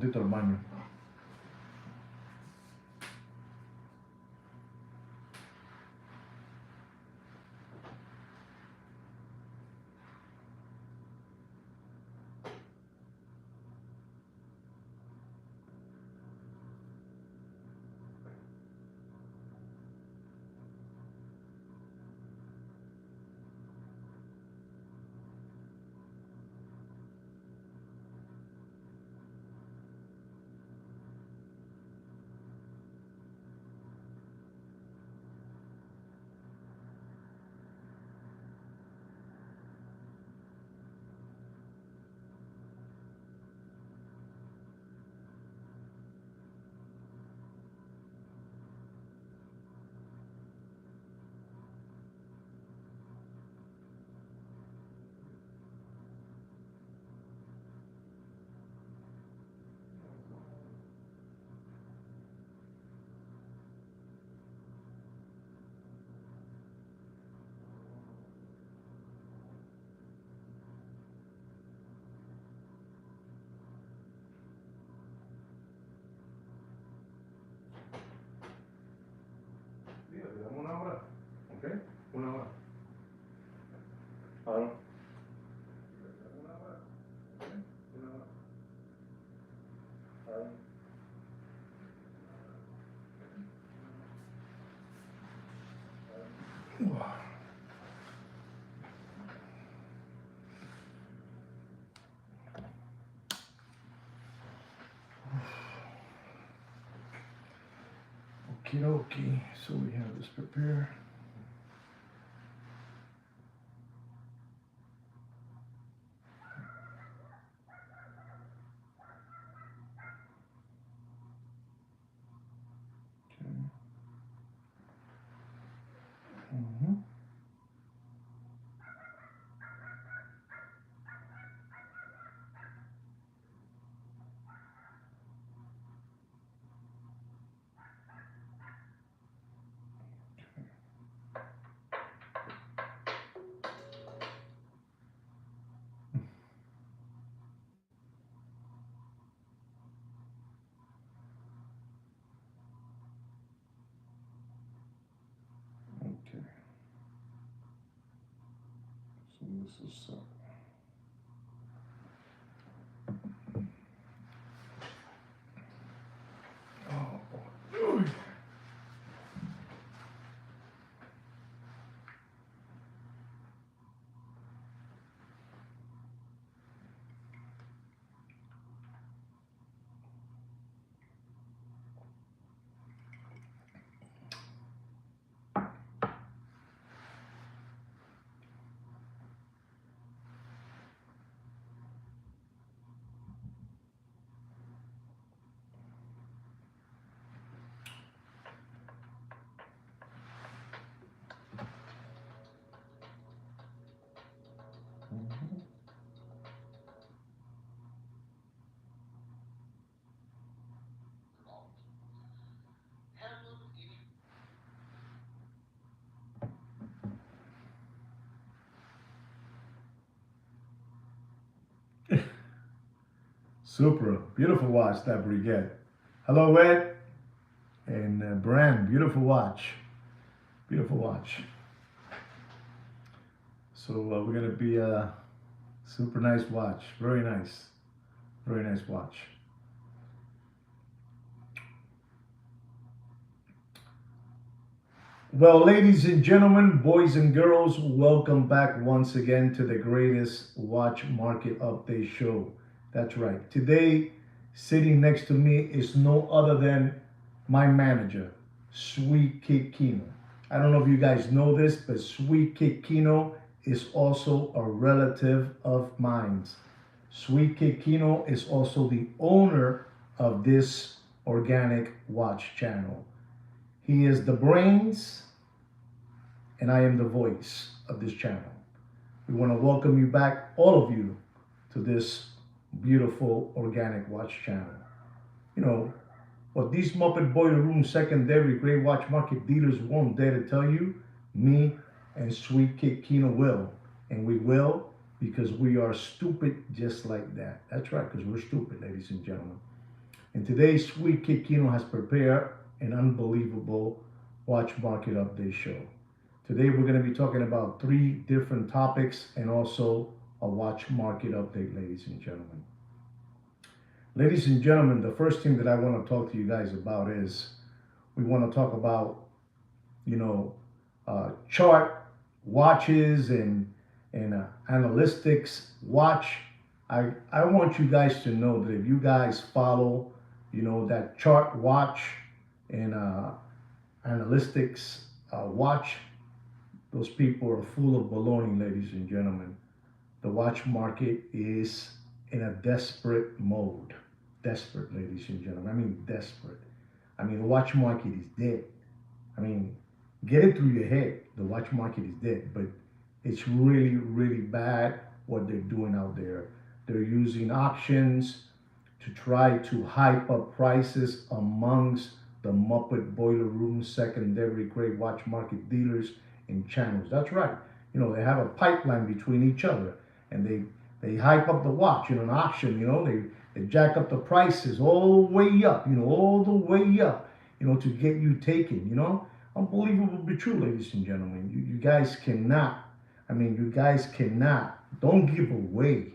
Dito al baño. Le damos una hora, ¿ok? Una hora. Ahora. Una hora, ¿ok? Una hora. Ahora. Okie dokie, so we have this prepared. Okay. Okay. So this is oh boy. Super beautiful watch that Brigette. Hello, Ed and Brand. Beautiful watch. Beautiful watch. So we're gonna be super nice watch. Very nice. Very nice watch. Well, ladies and gentlemen, boys and girls, welcome back once again to the greatest watch market update show. That's right. Today, sitting next to me is no other than my manager, Sweet Kid Kino. I don't know if you guys know this, but Sweet Kid Kino is also a relative of mine. Sweet Kid Kino is also the owner of this organic watch channel. He is the brains, and I am the voice of this channel. We want to welcome you back, all of you, to this beautiful organic watch channel. You know, what these Muppet Boiler Room secondary gray watch market dealers won't dare to tell you, me and Sweet Kid Kino will. And we will because we are stupid just like that. That's right, because we're stupid, ladies and gentlemen. And today, Sweet Kid Kino has prepared an unbelievable watch market update show. Today, we're going to be talking about three different topics and also a watch market update, ladies and gentlemen. Ladies and gentlemen, the first thing that I want to talk to you guys about is we want to talk about, you know, chart watches and analytics watch. I want you guys to know that if you guys follow, that chart watch and analytics watch, those people are full of baloney, ladies and gentlemen. The watch market is in a desperate mode. Desperate, ladies and gentlemen. I mean, desperate. I mean, the watch market is dead. I mean, get it through your head. The watch market is dead, but it's really, really bad what they're doing out there. They're using auctions to try to hype up prices amongst the Muppet Boiler Room secondary grade watch market dealers and channels. That's right. They have a pipeline between each other, and they hype up the watch in an auction. They jack up the prices all the way up. All the way up. To get you taken. Unbelievable but true, ladies and gentlemen. You guys cannot. I mean, you guys cannot. Don't give away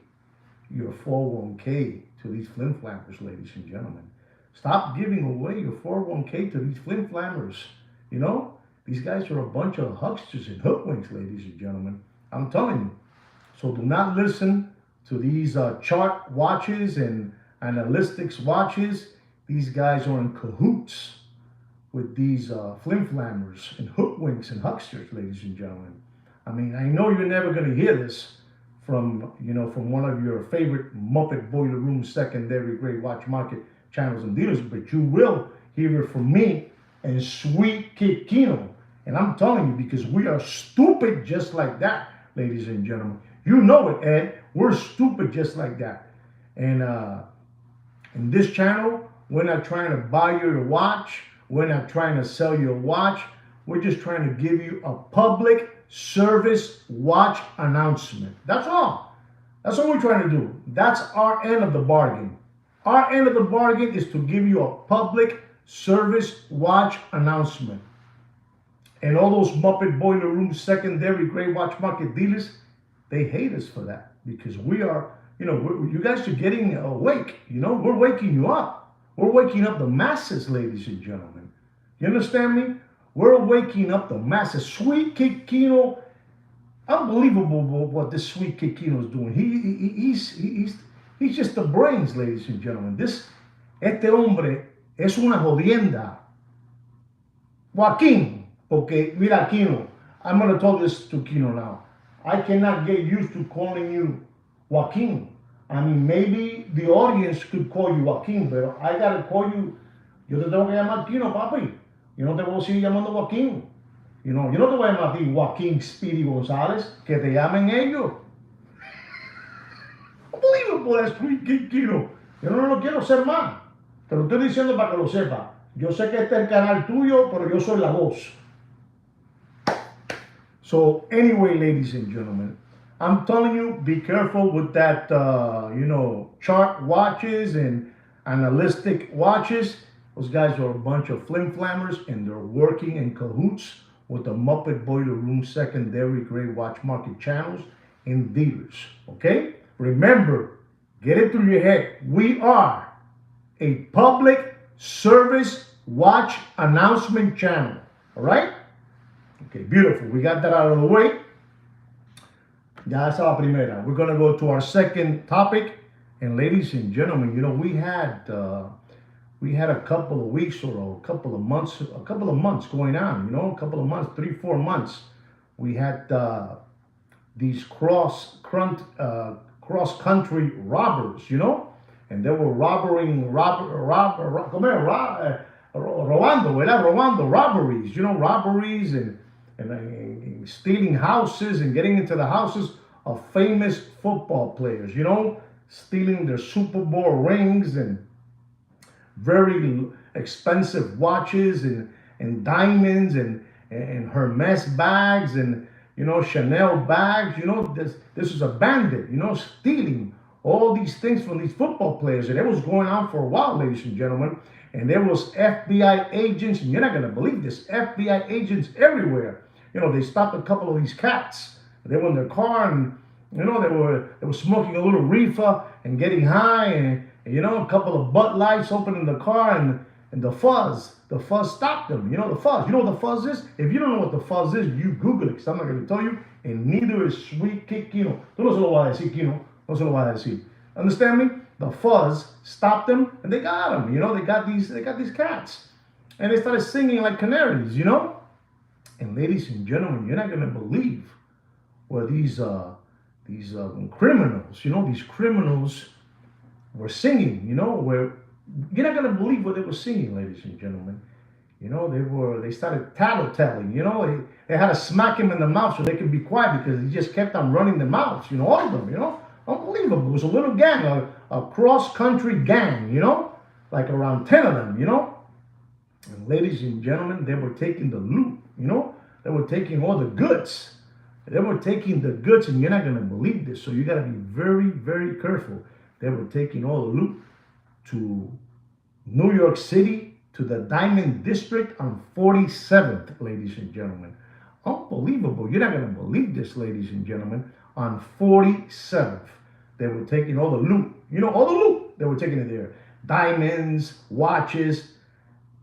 your 401k to these flim flammers, ladies and gentlemen. Stop giving away your 401k to these flim flammers. You know, these guys are a bunch of hucksters and hoodwinks, ladies and gentlemen. I'm telling you. So do not listen to these chart watches and analytics watches. These guys are in cahoots with these flim flammers and hoodwinks and hucksters, ladies and gentlemen. I mean, I know you're never going to hear this from one of your favorite Muppet Boiler Room secondary grade watch market channels and dealers, but you will hear it from me and Sweet Kid Kino. And I'm telling you, because we are stupid just like that, ladies and gentlemen. You know it, Ed. We're stupid just like that. And in this channel, we're not trying to buy you a watch. We're not trying to sell you a watch. We're just trying to give you a public service watch announcement. That's all. That's all we're trying to do. That's our end of the bargain. Our end of the bargain is to give you a public service watch announcement. And all those Muppet Boiler Room secondary grade watch market dealers, they hate us for that because we are, you guys are getting awake. We're waking you up. We're waking up the masses, ladies and gentlemen. You understand me? We're waking up the masses. Sweet Kid Kino, unbelievable what this Sweet Kid Kino is doing. He's just the brains, ladies and gentlemen. Este hombre es una jodienda. Joaquin, porque mira Kino, I'm going to talk this to Kino now. I cannot get used to calling you Joaquin. I mean, maybe the audience could call you Joaquin, but I got to call you, yo te tengo que llamar Kino, papi. Yo no te voy a seguir llamando Joaquín. Yo no te voy a llamar a ti Joaquín Speedy González. Que te llamen ellos. Unbelievable, that's Sweet Kid Kino. Yo no lo quiero ser más. Te lo estoy diciendo para que lo sepa. Yo sé que este es el canal tuyo, pero yo soy la voz. So anyway, ladies and gentlemen, I'm telling you, be careful with that, chart watches and analytic watches. Those guys are a bunch of flim flammers, and they're working in cahoots with the Muppet Boiler Room secondary grade watch market channels and dealers. Okay? Remember, get it through your head. We are a public service watch announcement channel. All right? Okay, beautiful. We got that out of the way. Ya esa la primera. We're going to go to our second topic. And ladies and gentlemen, we had a couple of weeks or a couple of months going on, a couple of months, 3-4 months. We had these cross country robbers, and they were robberies, robberies and stealing houses and getting into the houses of famous football players, stealing their Super Bowl rings and very expensive watches and diamonds and Hermes bags and Chanel bags. This is a bandit, stealing all these things from these football players, and it was going on for a while, ladies and gentlemen. And there was FBI agents, and you're not gonna believe this, FBI agents everywhere. They stopped a couple of these cats. They were in their car, and they were smoking a little reefer and getting high, and a couple of butt lights open in the car, and the fuzz stopped them. The fuzz. You know what the fuzz is? If you don't know what the fuzz is, you Google it, because I'm not going to tell you, and neither is Sweet Kid Kino. Tú no se lo vas a decir, Kino. No se lo vas a decir. Understand me? The fuzz stopped them, and they got them. They got these cats, and they started singing like canaries. And ladies and gentlemen, you're not going to believe where these criminals, these criminals were singing. Where you're not going to believe what they were singing, ladies and gentlemen. They started tattletelling. They had to smack him in the mouth so they could be quiet, because he just kept on running their mouths. All of them. Unbelievable. It was a little gang, a cross-country gang. Like around 10 of them. And ladies and gentlemen, they were taking the loot. They were taking all the goods. They were taking the goods, and you're not going to believe this. So you got to be very, very careful. They were taking all the loot to New York City, to the Diamond District on 47th, ladies and gentlemen. Unbelievable. You're not going to believe this, ladies and gentlemen. On 47th, they were taking all the loot. All the loot. They were taking it there. Diamonds, watches,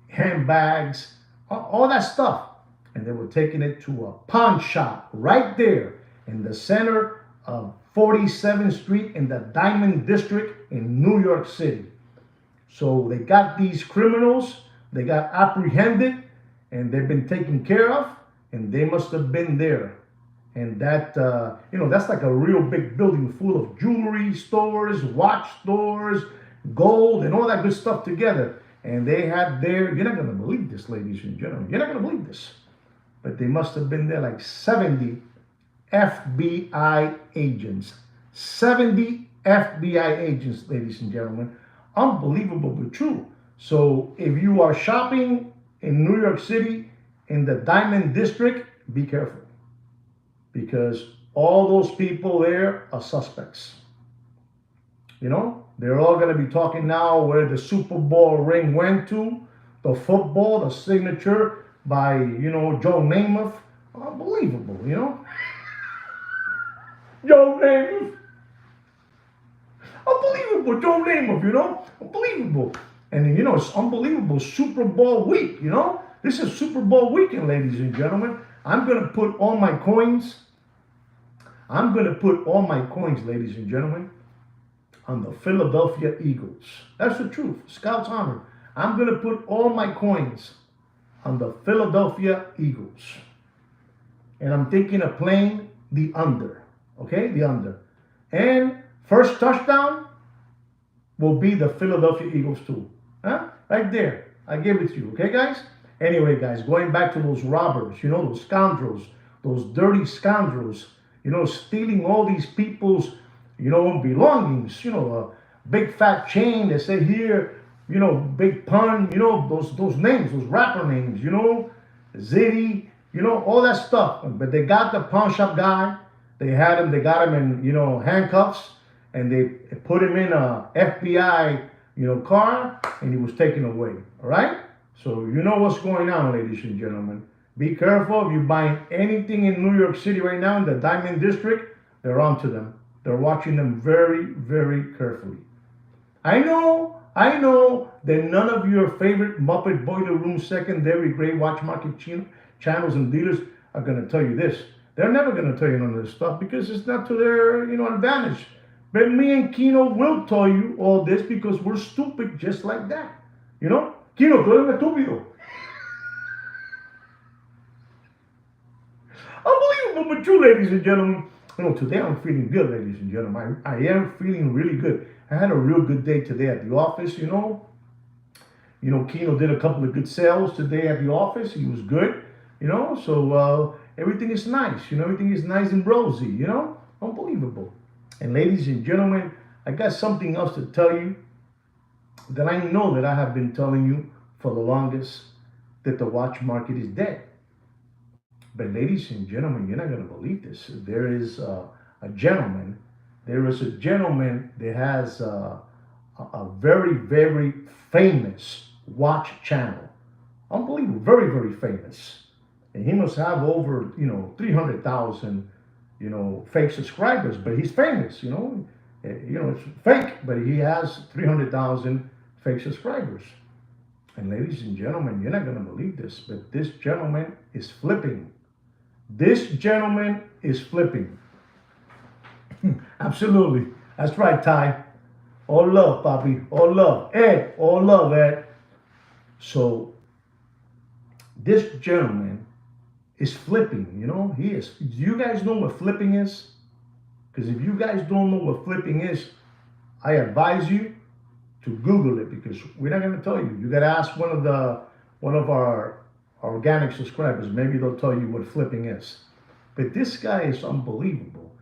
handbags, all that stuff. And they were taking it to a pawn shop right there in the center of 47th Street in the Diamond District in New York City. So they got these criminals, they got apprehended, and they've been taken care of, and they must have been there. And that's like a real big building full of jewelry stores, watch stores, gold, and all that good stuff together. And they had you're not going to believe this, ladies and gentlemen. You're not going to believe this. But they must have been there like 70 FBI agents. 70 FBI agents, ladies and gentlemen. Unbelievable but true. So if you are shopping in New York City in the Diamond District, be careful. Because all those people there are suspects. They're all going to be talking now where the Super Bowl ring went to, the football, the signature by, Joe Namath. Unbelievable, Joe Namath. Unbelievable, Joe Namath, Unbelievable. And, it's unbelievable Super Bowl week, This is Super Bowl weekend, ladies and gentlemen. I'm going to put all my coins, ladies and gentlemen, on the Philadelphia Eagles. That's the truth. Scout's honor. I'm going to put all my coins on the Philadelphia Eagles. And I'm thinking of playing the under. Okay? The under. And first touchdown will be the Philadelphia Eagles too. Huh? Right there. I give it to you. Okay, guys? Anyway, guys, going back to those robbers, those scoundrels, those dirty scoundrels, stealing all these people's, belongings, a big fat chain, they say here, Big Pun, those names, those rapper names, Zitty, all that stuff. But they got the pawn shop guy, they got him in, handcuffs, and they put him in a FBI, car, and he was taken away, all right? So you know what's going on, ladies and gentlemen. Be careful if you're buying anything in New York City right now in the Diamond District. They're onto them. They're watching them very, very carefully. I know that none of your favorite Muppet Boiler Room secondary gray watch market channels and dealers are going to tell you this. They're never going to tell you none of this stuff because it's not to their, advantage. But me and Kino will tell you all this because we're stupid just like that. Kino, tú eres estúpido. Unbelievable, but true, ladies and gentlemen. Today I'm feeling good, ladies and gentlemen. I am feeling really good. I had a real good day today at the office, Kino did a couple of good sales today at the office. He was good, so everything is nice, everything is nice and rosy, unbelievable. And ladies and gentlemen, I got something else to tell you that I know that I have been telling you for the longest, that the watch market is dead. But ladies and gentlemen, you're not going to believe this. There is a gentleman There is a gentleman that has a very, very famous watch channel. Unbelievable, very, very famous. And he must have over, 300,000, fake subscribers, but he's famous, it's fake, but he has 300,000 fake subscribers. And ladies and gentlemen, you're not going to believe this, but this gentleman is flipping. This gentleman is flipping. Absolutely. That's right, Ty. All love, Poppy. All love. Ed. All love, Ed. So this gentleman is flipping, he is. Do you guys know what flipping is? Because if you guys don't know what flipping is, I advise you to Google it, because we're not going to tell you. You got to ask one of our organic subscribers. Maybe they'll tell you what flipping is. But this guy is unbelievable.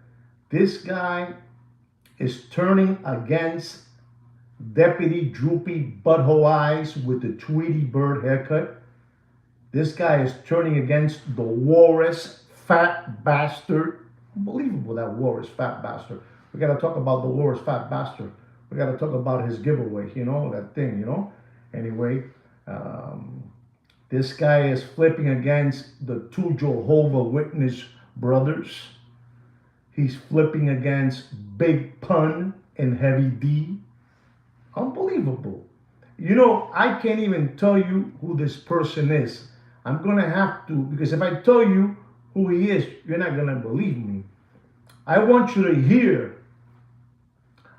This guy is turning against Deputy Droopy Butthole Eyes with the Tweety Bird haircut. This guy is turning against the Walrus Fat Bastard. Unbelievable, that Walrus Fat Bastard. We got to talk about the Walrus Fat Bastard. We got to talk about his giveaway, that thing, Anyway, this guy is flipping against the two Jehovah Witness brothers. He's flipping against Big Pun and Heavy D. Unbelievable. I can't even tell you who this person is. I'm going to have to, because if I tell you who he is, you're not going to believe me. I want you to hear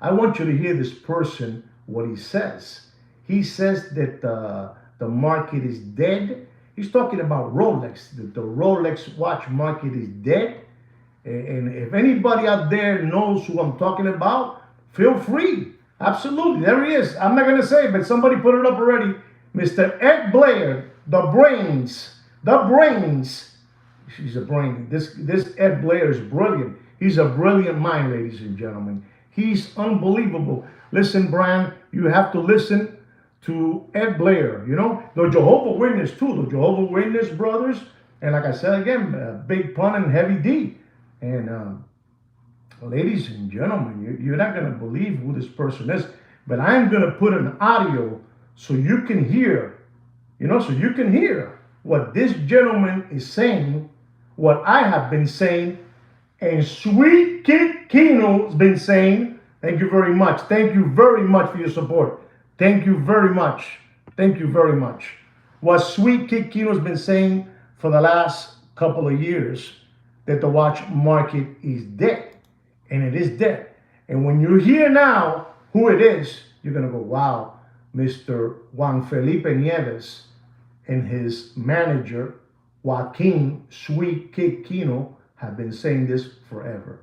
this person, what he says. He says that the market is dead. He's talking about Rolex, that the Rolex watch market is dead. And if anybody out there knows who I'm talking about, feel free. Absolutely, there he is. I'm not going to say it, but somebody put it up already. Mr. Ed Blair, the brains. He's a brain. This Ed Blair is brilliant. He's a brilliant mind, ladies and gentlemen. He's unbelievable. Listen, Brian, you have to listen to Ed Blair. The Jehovah Witness too. The Jehovah Witness brothers, and like I said again, Big Pun and Heavy D. And ladies and gentlemen, you're not going to believe who this person is, but I'm going to put an audio so you can hear, what this gentleman is saying, what I have been saying, and Sweet Kid Kino's been saying. Thank you very much. Thank you very much for your support. Thank you very much. Thank you very much. What Sweet Kid Kino's been saying for the last couple of years, that the watch market is dead. And it is dead. And when you hear now who it is, you're going to go, wow, Mr. Juan Felipe Nieves and his manager, Joaquin Sweet Kid Kino, have been saying this forever.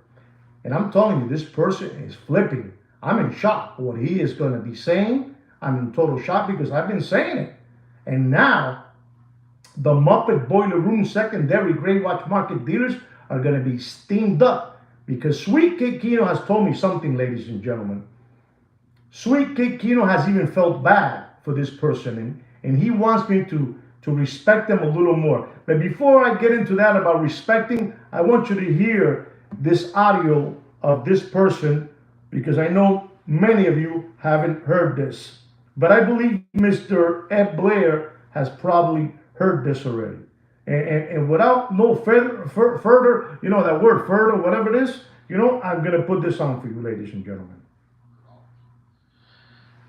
And I'm telling you, this person is flipping. I'm in shock what he is going to be saying. I'm in total shock because I've been saying it. And now, the Muppet Boiler Room secondary gray watch market dealers are going to be steamed up, because Sweet Kid Kino has told me something, ladies and gentlemen. Sweet Kid Kino has even felt bad for this person, and he wants me to respect them a little more. But before I get into that about respecting, I want you to hear this audio of this person, because I know many of you haven't heard this. But I believe Mr. Ed Blair has probably heard this already. And without no further, that word further, whatever it is, I'm going to put this on for you, ladies and gentlemen.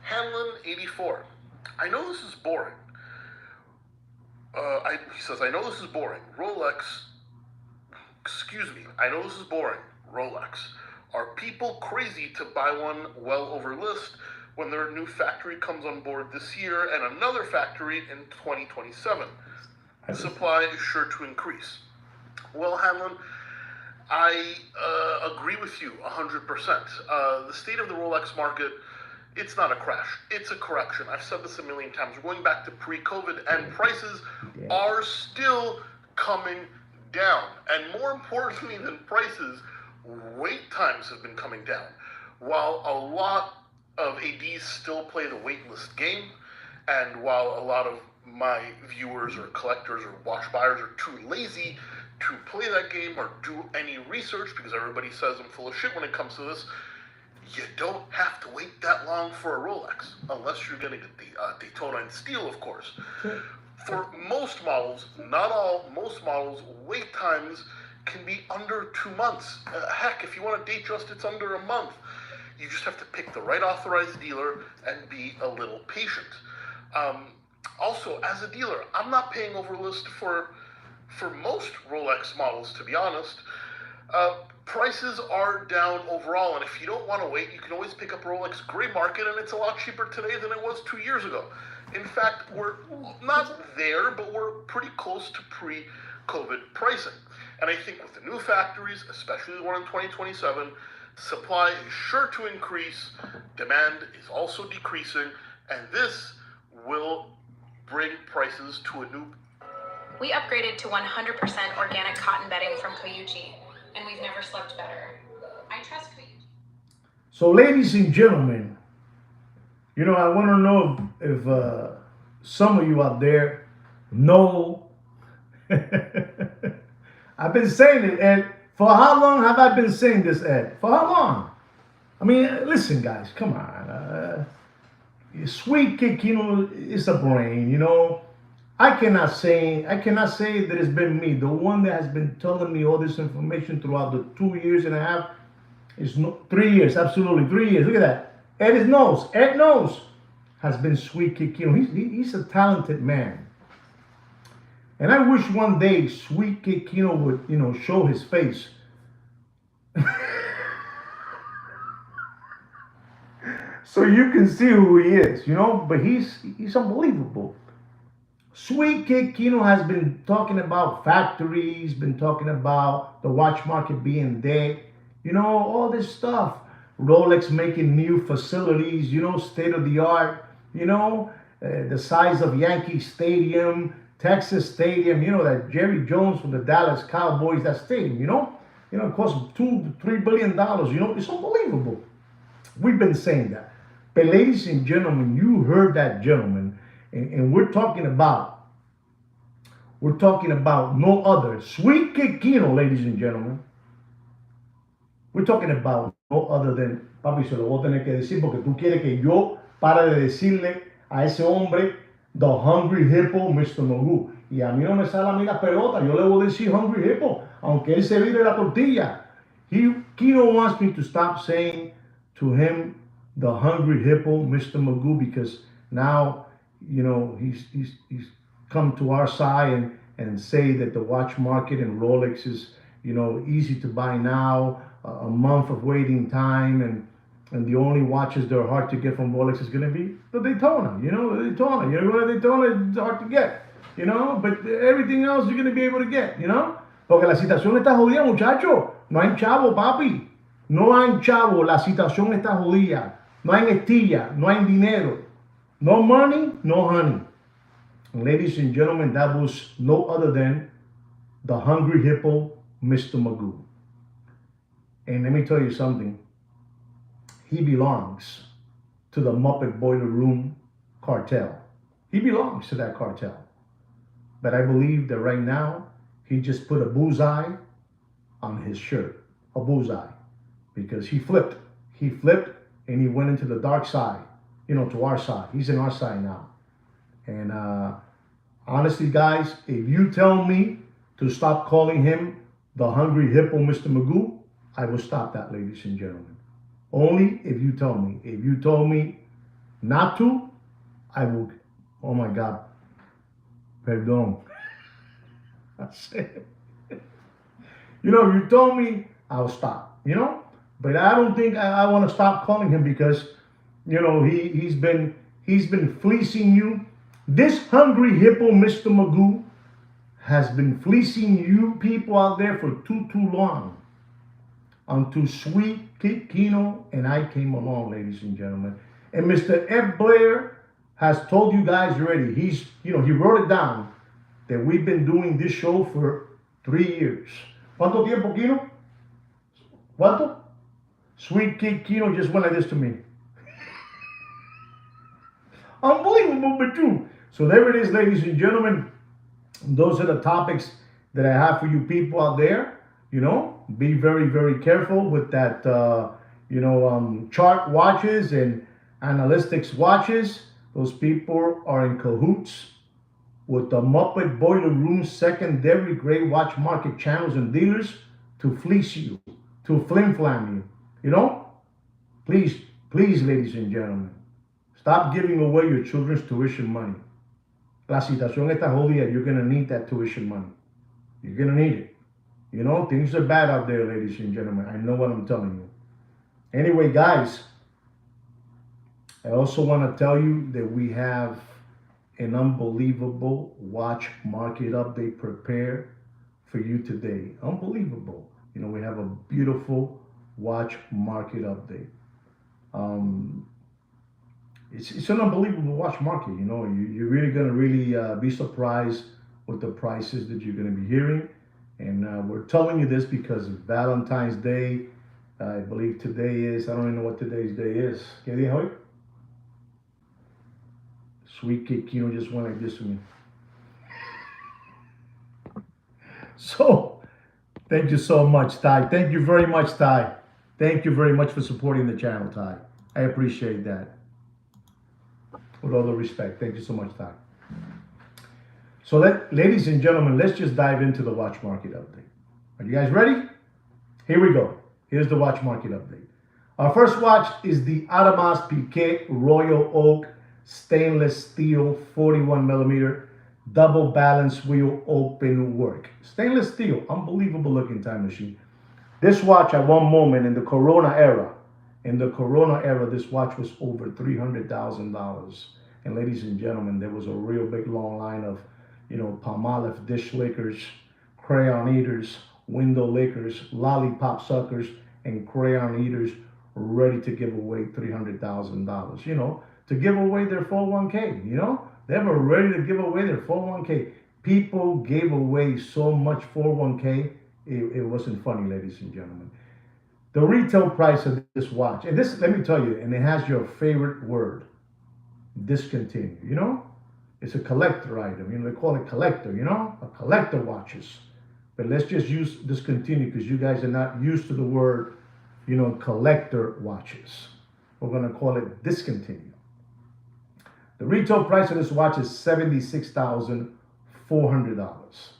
Hanlon 84. I know this is boring. He says, I know this is boring. I know this is boring. Rolex. Are people crazy to buy one well over list when their new factory comes on board this year and another factory in 2027? The supply is sure to increase. Well, Hanlon, I agree with you 100%. The state of the Rolex market, it's not a crash. It's a correction. I've said this a million times. We're going back to pre-COVID, and prices are still coming down. And more importantly than prices, wait times have been coming down. While a lot of ADs still play the waitlist game, and while a lot of my viewers or collectors or watch buyers are too lazy to play that game or do any research, because everybody says I'm full of shit when it comes to this, you don't have to wait that long for a Rolex, unless you're going to get the Daytona in steel, of course. For most models, not all, most models, wait times can be under 2 months. Heck, if you want to date just, it's under a month. You just have to pick the right authorized dealer and be a little patient. Also, as a dealer, I'm not paying over list for most Rolex models, to be honest. Prices are down overall, and if you don't want to wait, you can always pick up Rolex gray market, and it's a lot cheaper today than it was 2 years ago. In fact, we're not there, but we're pretty close to pre-COVID pricing. And I think with the new factories, especially the one in 2027, supply is sure to increase, demand is also decreasing, and this will bring prices to a new... We upgraded to 100% organic cotton bedding from Koyuchi, and we've never slept better. I trust Koyuchi. So, ladies and gentlemen, I want to know if some of you out there know. I've been saying it, Ed. For how long have I been saying this, Ed? For how long? I mean, listen, guys, come on. Sweet Kikino is a brain, I cannot say that it's been me. The one that has been telling me all this information throughout the 2 years and a half is 3 years, absolutely 3 years. Look at that. Ed knows, has been Sweet Kikino. He's a talented man. And I wish one day Sweet Kikino would, show his face. So you can see who he is, but he's unbelievable. Sweet Kikino has been talking about factories, been talking about the watch market being dead, all this stuff. Rolex making new facilities, state of the art, the size of Yankee Stadium, Texas Stadium, that Jerry Jones from the Dallas Cowboys, that stadium, it costs $2-3 billion, it's unbelievable. We've been saying that. But ladies and gentlemen, you heard that gentleman, and we're talking about no other. Sweet Kikino, ladies and gentlemen. We're talking about no other than, papi, se lo voy a tener que decir porque tú quieres que yo pare de decirle a ese hombre, the Hungry Hippo, Mr. Magoo. Y a mí no me sale a mí la pelota, yo le voy a decir Hungry Hippo, aunque él se vire la tortilla. Kino wants me to stop saying to him, the Hungry Hippo, Mr. Magoo, because now, he's come to our side and say that the watch market and Rolex is, easy to buy now, a month of waiting time, and the only watches that are hard to get from Rolex is going to be the Daytona, the Daytona. The Daytona is hard to get, but everything else you're going to be able to get, Porque la situación está jodida, muchacho. No hay chavo, papi. No hay chavo. La situación está jodida. No hay estilla. No hay dinero. No money, no honey. And ladies and gentlemen, that was no other than the Hungry Hippo, Mr. Magoo. And let me tell you something. He belongs to the Muppet Boiler Room cartel. He belongs to that cartel. But I believe that right now, he just put a bullseye on his shirt. A bullseye. Because he flipped. He flipped and he went into the dark side. To our side. He's in our side now. And honestly, guys, if you tell me to stop calling him the Hungry Hippo, Mr. Magoo, I will stop that, ladies and gentlemen. Only if you tell me. If you told me not to, I will. Oh my God. Perdón. I said. If you told me, I'll stop. But I don't think I want to stop calling him because, he's been fleecing you. This Hungry Hippo, Mr. Magoo, has been fleecing you people out there for too long. Until Sweet Kikino and I came along, ladies and gentlemen. And Mr. Ed Blair has told you guys already. He wrote it down that we've been doing this show for 3 years. ¿Cuánto tiempo, Kino? ¿Cuánto? Sweet Kikino just went like this to me. Unbelievable, but true. So there it is, ladies and gentlemen. Those are the topics that I have for you people out there. Be very, very careful with that, chart watches and analytics watches. Those people are in cahoots with the Muppet Boiler Room secondary gray watch market channels and dealers to fleece you, to flim flam you. You know? Please, please, ladies and gentlemen, stop giving away your children's tuition money. La situación está jodida. You're going to need that tuition money. You're going to need it. Things are bad out there, ladies and gentlemen. I know what I'm telling you. Anyway, guys, I also want to tell you that we have an unbelievable watch market update prepared for you today. Unbelievable. We have a beautiful watch market update. Um, it's an unbelievable watch market. You're really going to really be surprised with the prices that you're going to be hearing. And we're telling you this because Valentine's Day, I believe today is, I don't even know what today's day is. ¿Qué día hoy? Sweet Kid Kino just went like this to me. So, thank you so much, Ty. Thank you very much, Ty. Thank you very much for supporting the channel, Ty. I appreciate that. With all the respect. Thank you so much, Ty. So, ladies and gentlemen, let's just dive into the watch market update. Are you guys ready? Here we go. Here's the watch market update. Our first watch is the Audemars Piguet Royal Oak stainless steel 41 millimeter double balance wheel open work. Stainless steel, unbelievable looking time machine. This watch at one moment in the Corona era, this watch was over $300,000. And ladies and gentlemen, there was a real big long line of, Palmolive dish lickers, crayon eaters, window lickers, lollipop suckers, and crayon eaters ready to give away $300,000. To give away their 401k. They were ready to give away their 401k. People gave away so much 401k, it wasn't funny, ladies and gentlemen. The retail price of this watch, and this, let me tell you, and it has your favorite word, discontinue. It's a collector item. They call it collector, a collector watches. But let's just use discontinue because you guys are not used to the word, collector watches. We're going to call it discontinue. The retail price of this watch is $76,400.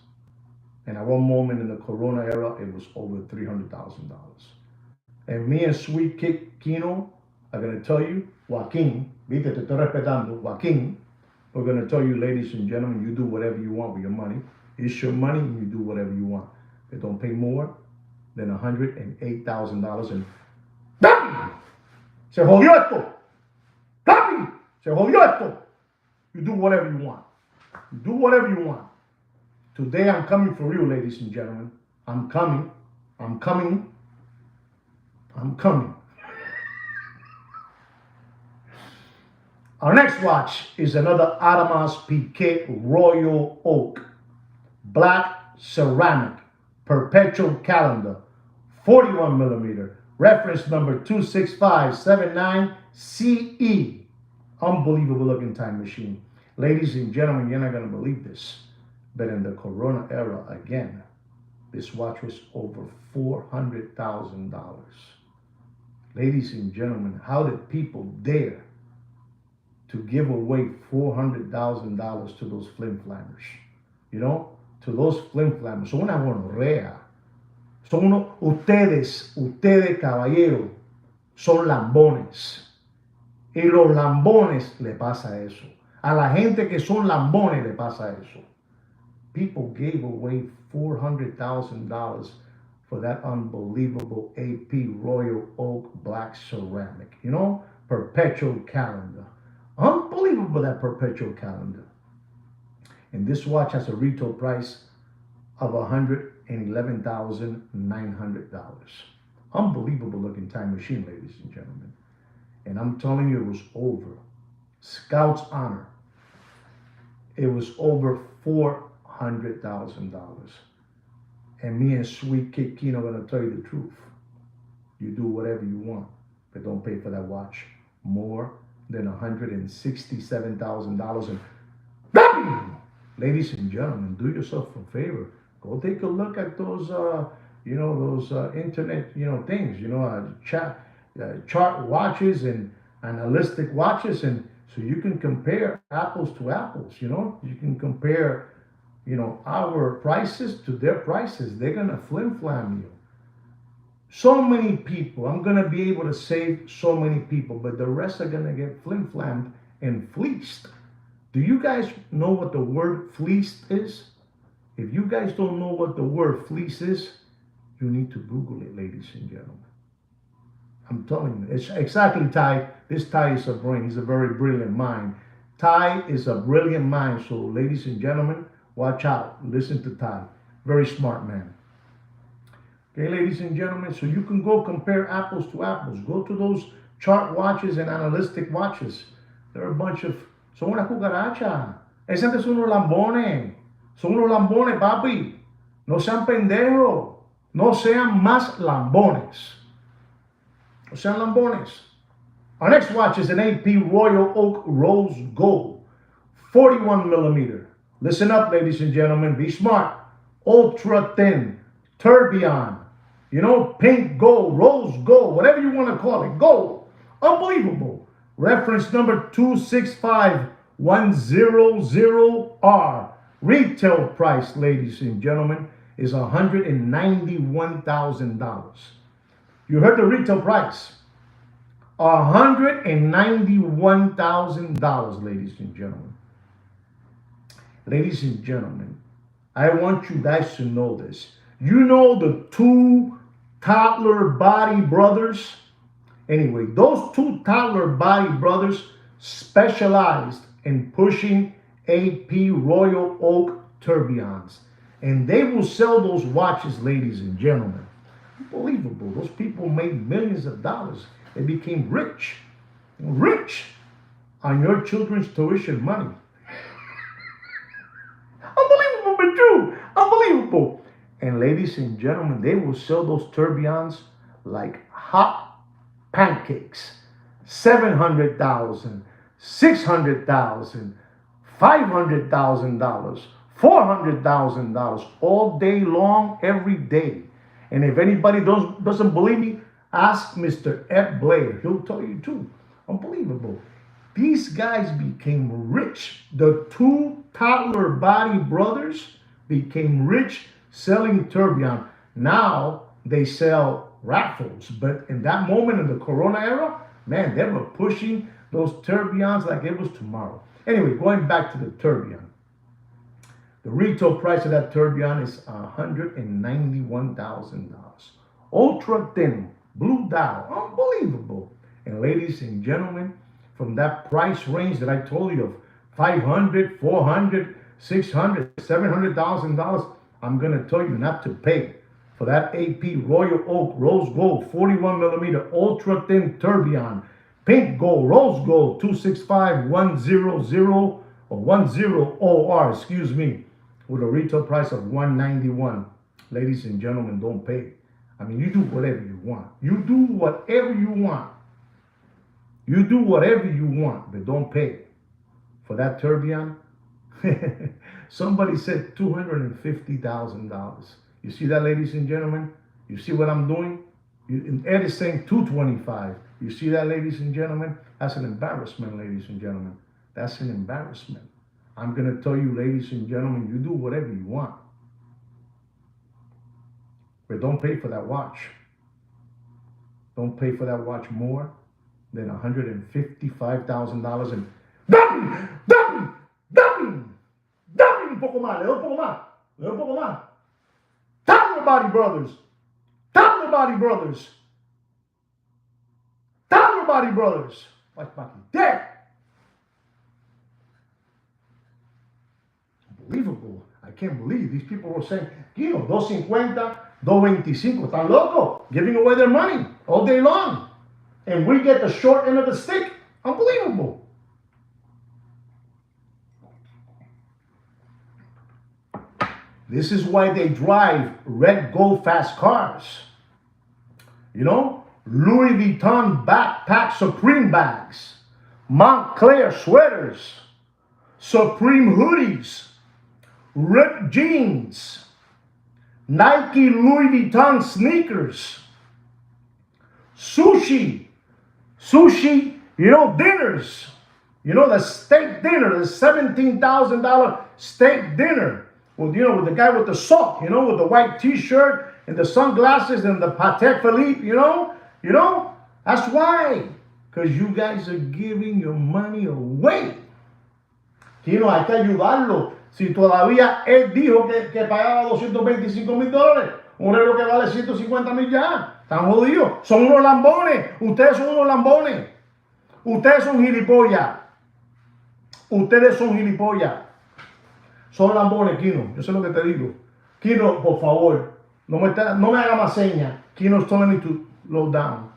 And at one moment in the Corona era, it was over $300,000. And me and Sweet Kino are going to tell you, Joaquin, viste, te estoy respetando, Joaquin, we're going to tell you, ladies and gentlemen, you do whatever you want with your money. It's your money and you do whatever you want. But don't pay more than $108,000. And ¡Papi! Se jodió esto. ¡Papi! Se jodió esto. You do whatever you want. You do whatever you want. Today I'm coming for you, ladies and gentlemen. I'm coming. I'm coming. I'm coming. Our next watch is another Audemars Piguet Royal Oak black ceramic perpetual calendar 41 millimeter reference number 26579CE. Unbelievable looking time machine. Ladies and gentlemen, you're not going to believe this, but in the Corona era again, this watch was over $400,000. Ladies and gentlemen, how did people dare to give away $400,000 to those flim flammers? To those flim flammers. Son una gonorrea. Ustedes, caballeros, son lambones. Y los lambones le pasa eso. A la gente que son lambones le pasa eso. People gave away $400,000 for that unbelievable AP Royal Oak black ceramic. Perpetual calendar. Unbelievable, that perpetual calendar. And this watch has a retail price of $111,900. Unbelievable looking time machine, ladies and gentlemen. And I'm telling you, it was over. Scout's honor. It was over $400,000. And me and Sweet Kid Kino are going to tell you the truth. You do whatever you want, but don't pay for that watch more than $167,000. And ladies and gentlemen, do yourself a favor. Go take a look at those, those internet, things, chart watches and analytic watches, and so you can compare apples to apples. You can compare, our prices to their prices. They're gonna flim flam you. So many people. I'm gonna be able to save so many people, but the rest are gonna get flim flammed and fleeced. Do you guys know what the word fleeced is? If you guys don't know what the word fleece is, you need to Google it, ladies and gentlemen. I'm telling you, it's exactly Ty. This Ty is a brain. He's a very brilliant mind. Ty is a brilliant mind. So, ladies and gentlemen, watch out. Listen to Ty. Very smart man. Okay, ladies and gentlemen, so you can go compare apples to apples. Go to those chart watches and analytic watches. There are a bunch of. Son una cucaracha. Esas son unos lambones. Son unos lambones, papi. No sean pendejos. No sean más lambones. No sean lambones. Our next watch is an AP Royal Oak Rose Gold, 41 millimeter. Listen up, ladies and gentlemen. Be smart. Ultra thin. Tourbillon. Pink gold, rose gold, whatever you want to call it. Gold. Unbelievable. Reference number 265100R. Retail price, ladies and gentlemen, is $191,000. You heard the retail price. $191,000, ladies and gentlemen. Ladies and gentlemen, I want you guys to know this. You know the two toddler body brothers? Anyway, those two toddler body brothers specialized in pushing AP Royal Oak tourbillons. And they will sell those watches, ladies and gentlemen. Unbelievable. Those people made millions of dollars. They became rich. Rich on your children's tuition money. Unbelievable, but true. Unbelievable. And ladies and gentlemen, they will sell those tourbillons like hot pancakes. $700,000, $600,000, $500,000, $400,000 all day long, every day. And if anybody doesn't believe me, ask Mr. Ed Blair. He'll tell you too. Unbelievable. These guys became rich. The two toddler body brothers became rich selling tourbillon. Now they sell raffles. But in that moment in the Corona era, man, they were pushing those tourbillons like it was tomorrow. Anyway, going back to the tourbillon. The retail price of that tourbillon is $191,000. Ultra thin, blue dial, unbelievable. And ladies and gentlemen, from that price range that I told you of $500, $400, $600, $700,000, I'm gonna tell you not to pay for that AP Royal Oak Rose Gold 41 millimeter ultra thin tourbillon, pink gold, rose gold 265100 or 10OR, excuse me, with a retail price of $191. Ladies and gentlemen, don't pay. I mean, you do whatever you want. You do whatever you want. You do whatever you want, but don't pay for that tourbillon. Somebody said $250,000. You see that, ladies and gentlemen? You see what I'm doing? Ed is saying $225,000. You see that, ladies and gentlemen? That's an embarrassment, ladies and gentlemen. That's an embarrassment. I'm going to tell you, ladies and gentlemen, you do whatever you want. But don't pay for that watch. Don't pay for that watch more than $155,000. And dame, un poco más, le doy un poco más, le doy un poco más. Toddler Body Brothers, Toddler Body Brothers, Toddler Body Brothers. Like fucking dead. Unbelievable. I can't believe these people were saying, Guido, 250, 225. Están loco, giving away their money all day long. And we get the short end of the stick. Unbelievable. This is why they drive red gold fast cars. Louis Vuitton backpack Supreme bags, Montclair sweaters, Supreme hoodies, ripped jeans, Nike Louis Vuitton sneakers, sushi, dinners. The steak dinner, the $17,000 steak dinner. With the guy with the sock, with the white T-shirt and the sunglasses and the Patek Philippe, That's why. Because you guys are giving your money away. Hay que ayudarlo. Si todavía él dijo que pagaba $225,000, un reloj que vale 150,000 ya. Están jodidos. Son unos lambones. Ustedes son unos lambones. Ustedes son gilipollas. Son lambones, Kino. Yo sé lo que te digo. Kino, por favor, no me haga más señas. Kino's telling me to low down.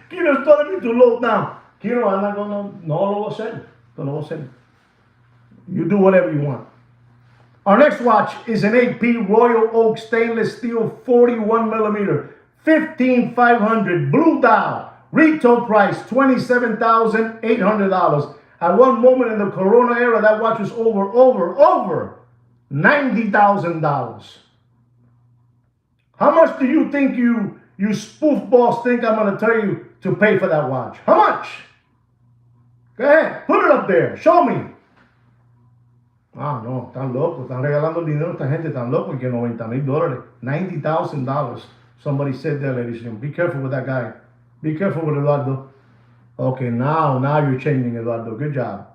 Kino's telling me to low down. Kino, I'm not gonna, no lo voy a hacer. No lo voy a hacer. You do whatever you want. Our next watch is an AP Royal Oak stainless steel 41 millimeter, 15,500 blue dial. Retail price $27,800. At one moment in the Corona era, that watch was over $90,000. How much do you think you spoof balls think I'm going to tell you to pay for that watch? How much? Go ahead, put it up there. Show me. No, están locos. Están regalando el dinero a esta gente tan loco que $90,000. $90,000. Somebody said that, ladies and gentlemen. Be careful with that guy. Be careful with Eduardo. Okay, now you're changing, Eduardo. Good job.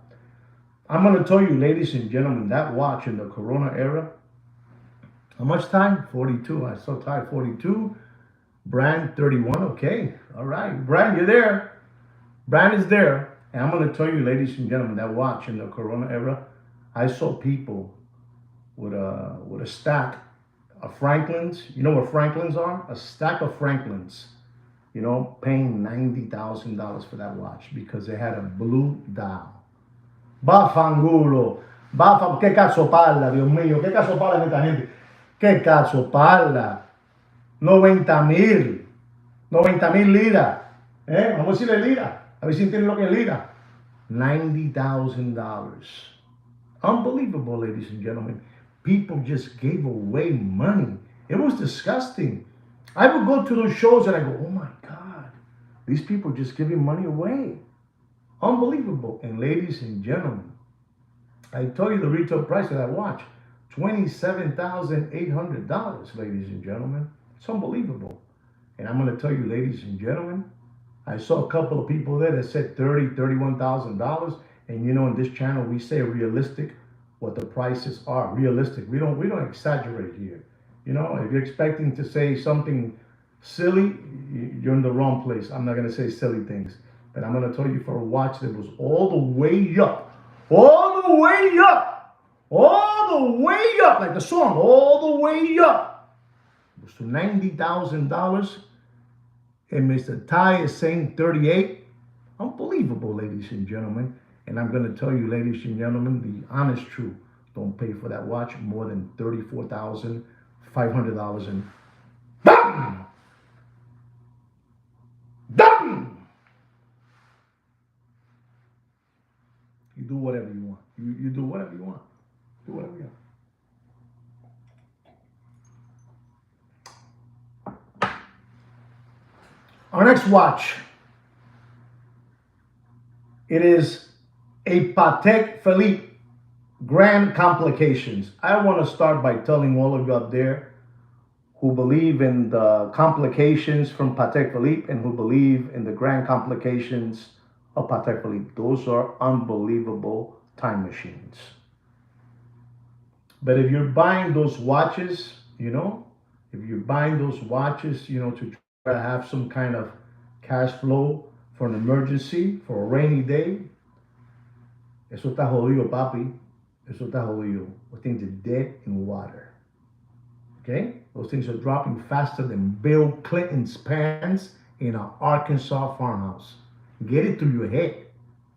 I'm going to tell you, ladies and gentlemen, that watch in the Corona era, how much time? 42. I saw tired. 42. Brand 31. Okay. All right. Brand, you're there. Brand is there. And I'm going to tell you, ladies and gentlemen, that watch in the Corona era, I saw people with a stack of Franklins. You know what Franklins are? A stack of Franklins. Paying $90,000 for that watch because they had a blue dial. Bafangulo. Qué caso parla, Dios mío. Qué caso parla en esta gente. Qué caso parla. 90,000 liras. Vamos a decirle lira. A ver si entienden lo que es lira. $90,000. Unbelievable, ladies and gentlemen. People just gave away money. It was disgusting. I would go to those shows and I go, oh my God, these people just giving money away. Unbelievable. And ladies and gentlemen, I told you the retail price of that watch, $27,800, ladies and gentlemen. It's unbelievable. And I'm going to tell you, ladies and gentlemen, I saw a couple of people there that said $30,000, $31,000. And in this channel, we say realistic, what the prices are. Realistic. We don't exaggerate here. If you're expecting to say something silly, you're in the wrong place. I'm not going to say silly things. But I'm going to tell you for a watch that was all the way up, like the song, all the way up. It was to $90,000. And Mr. Ty is saying 38. Unbelievable, ladies and gentlemen. And I'm going to tell you, ladies and gentlemen, the honest truth. Don't pay for that watch more than $34,500 and done. You do whatever you want. You do whatever you want. Do whatever you want. Our next watch. It is a Patek Philippe Grand Complications. I want to start by telling all of you out there who believe in the complications from Patek Philippe and who believe in the grand complications of Patek Philippe. Those are unbelievable time machines. But if you're buying those watches, to try to have some kind of cash flow for an emergency, for a rainy day, eso está jodido, papi. Eso está jodido. Those things are dead in water. Okay? Those things are dropping faster than Bill Clinton's pants in an Arkansas farmhouse. Get it through your head.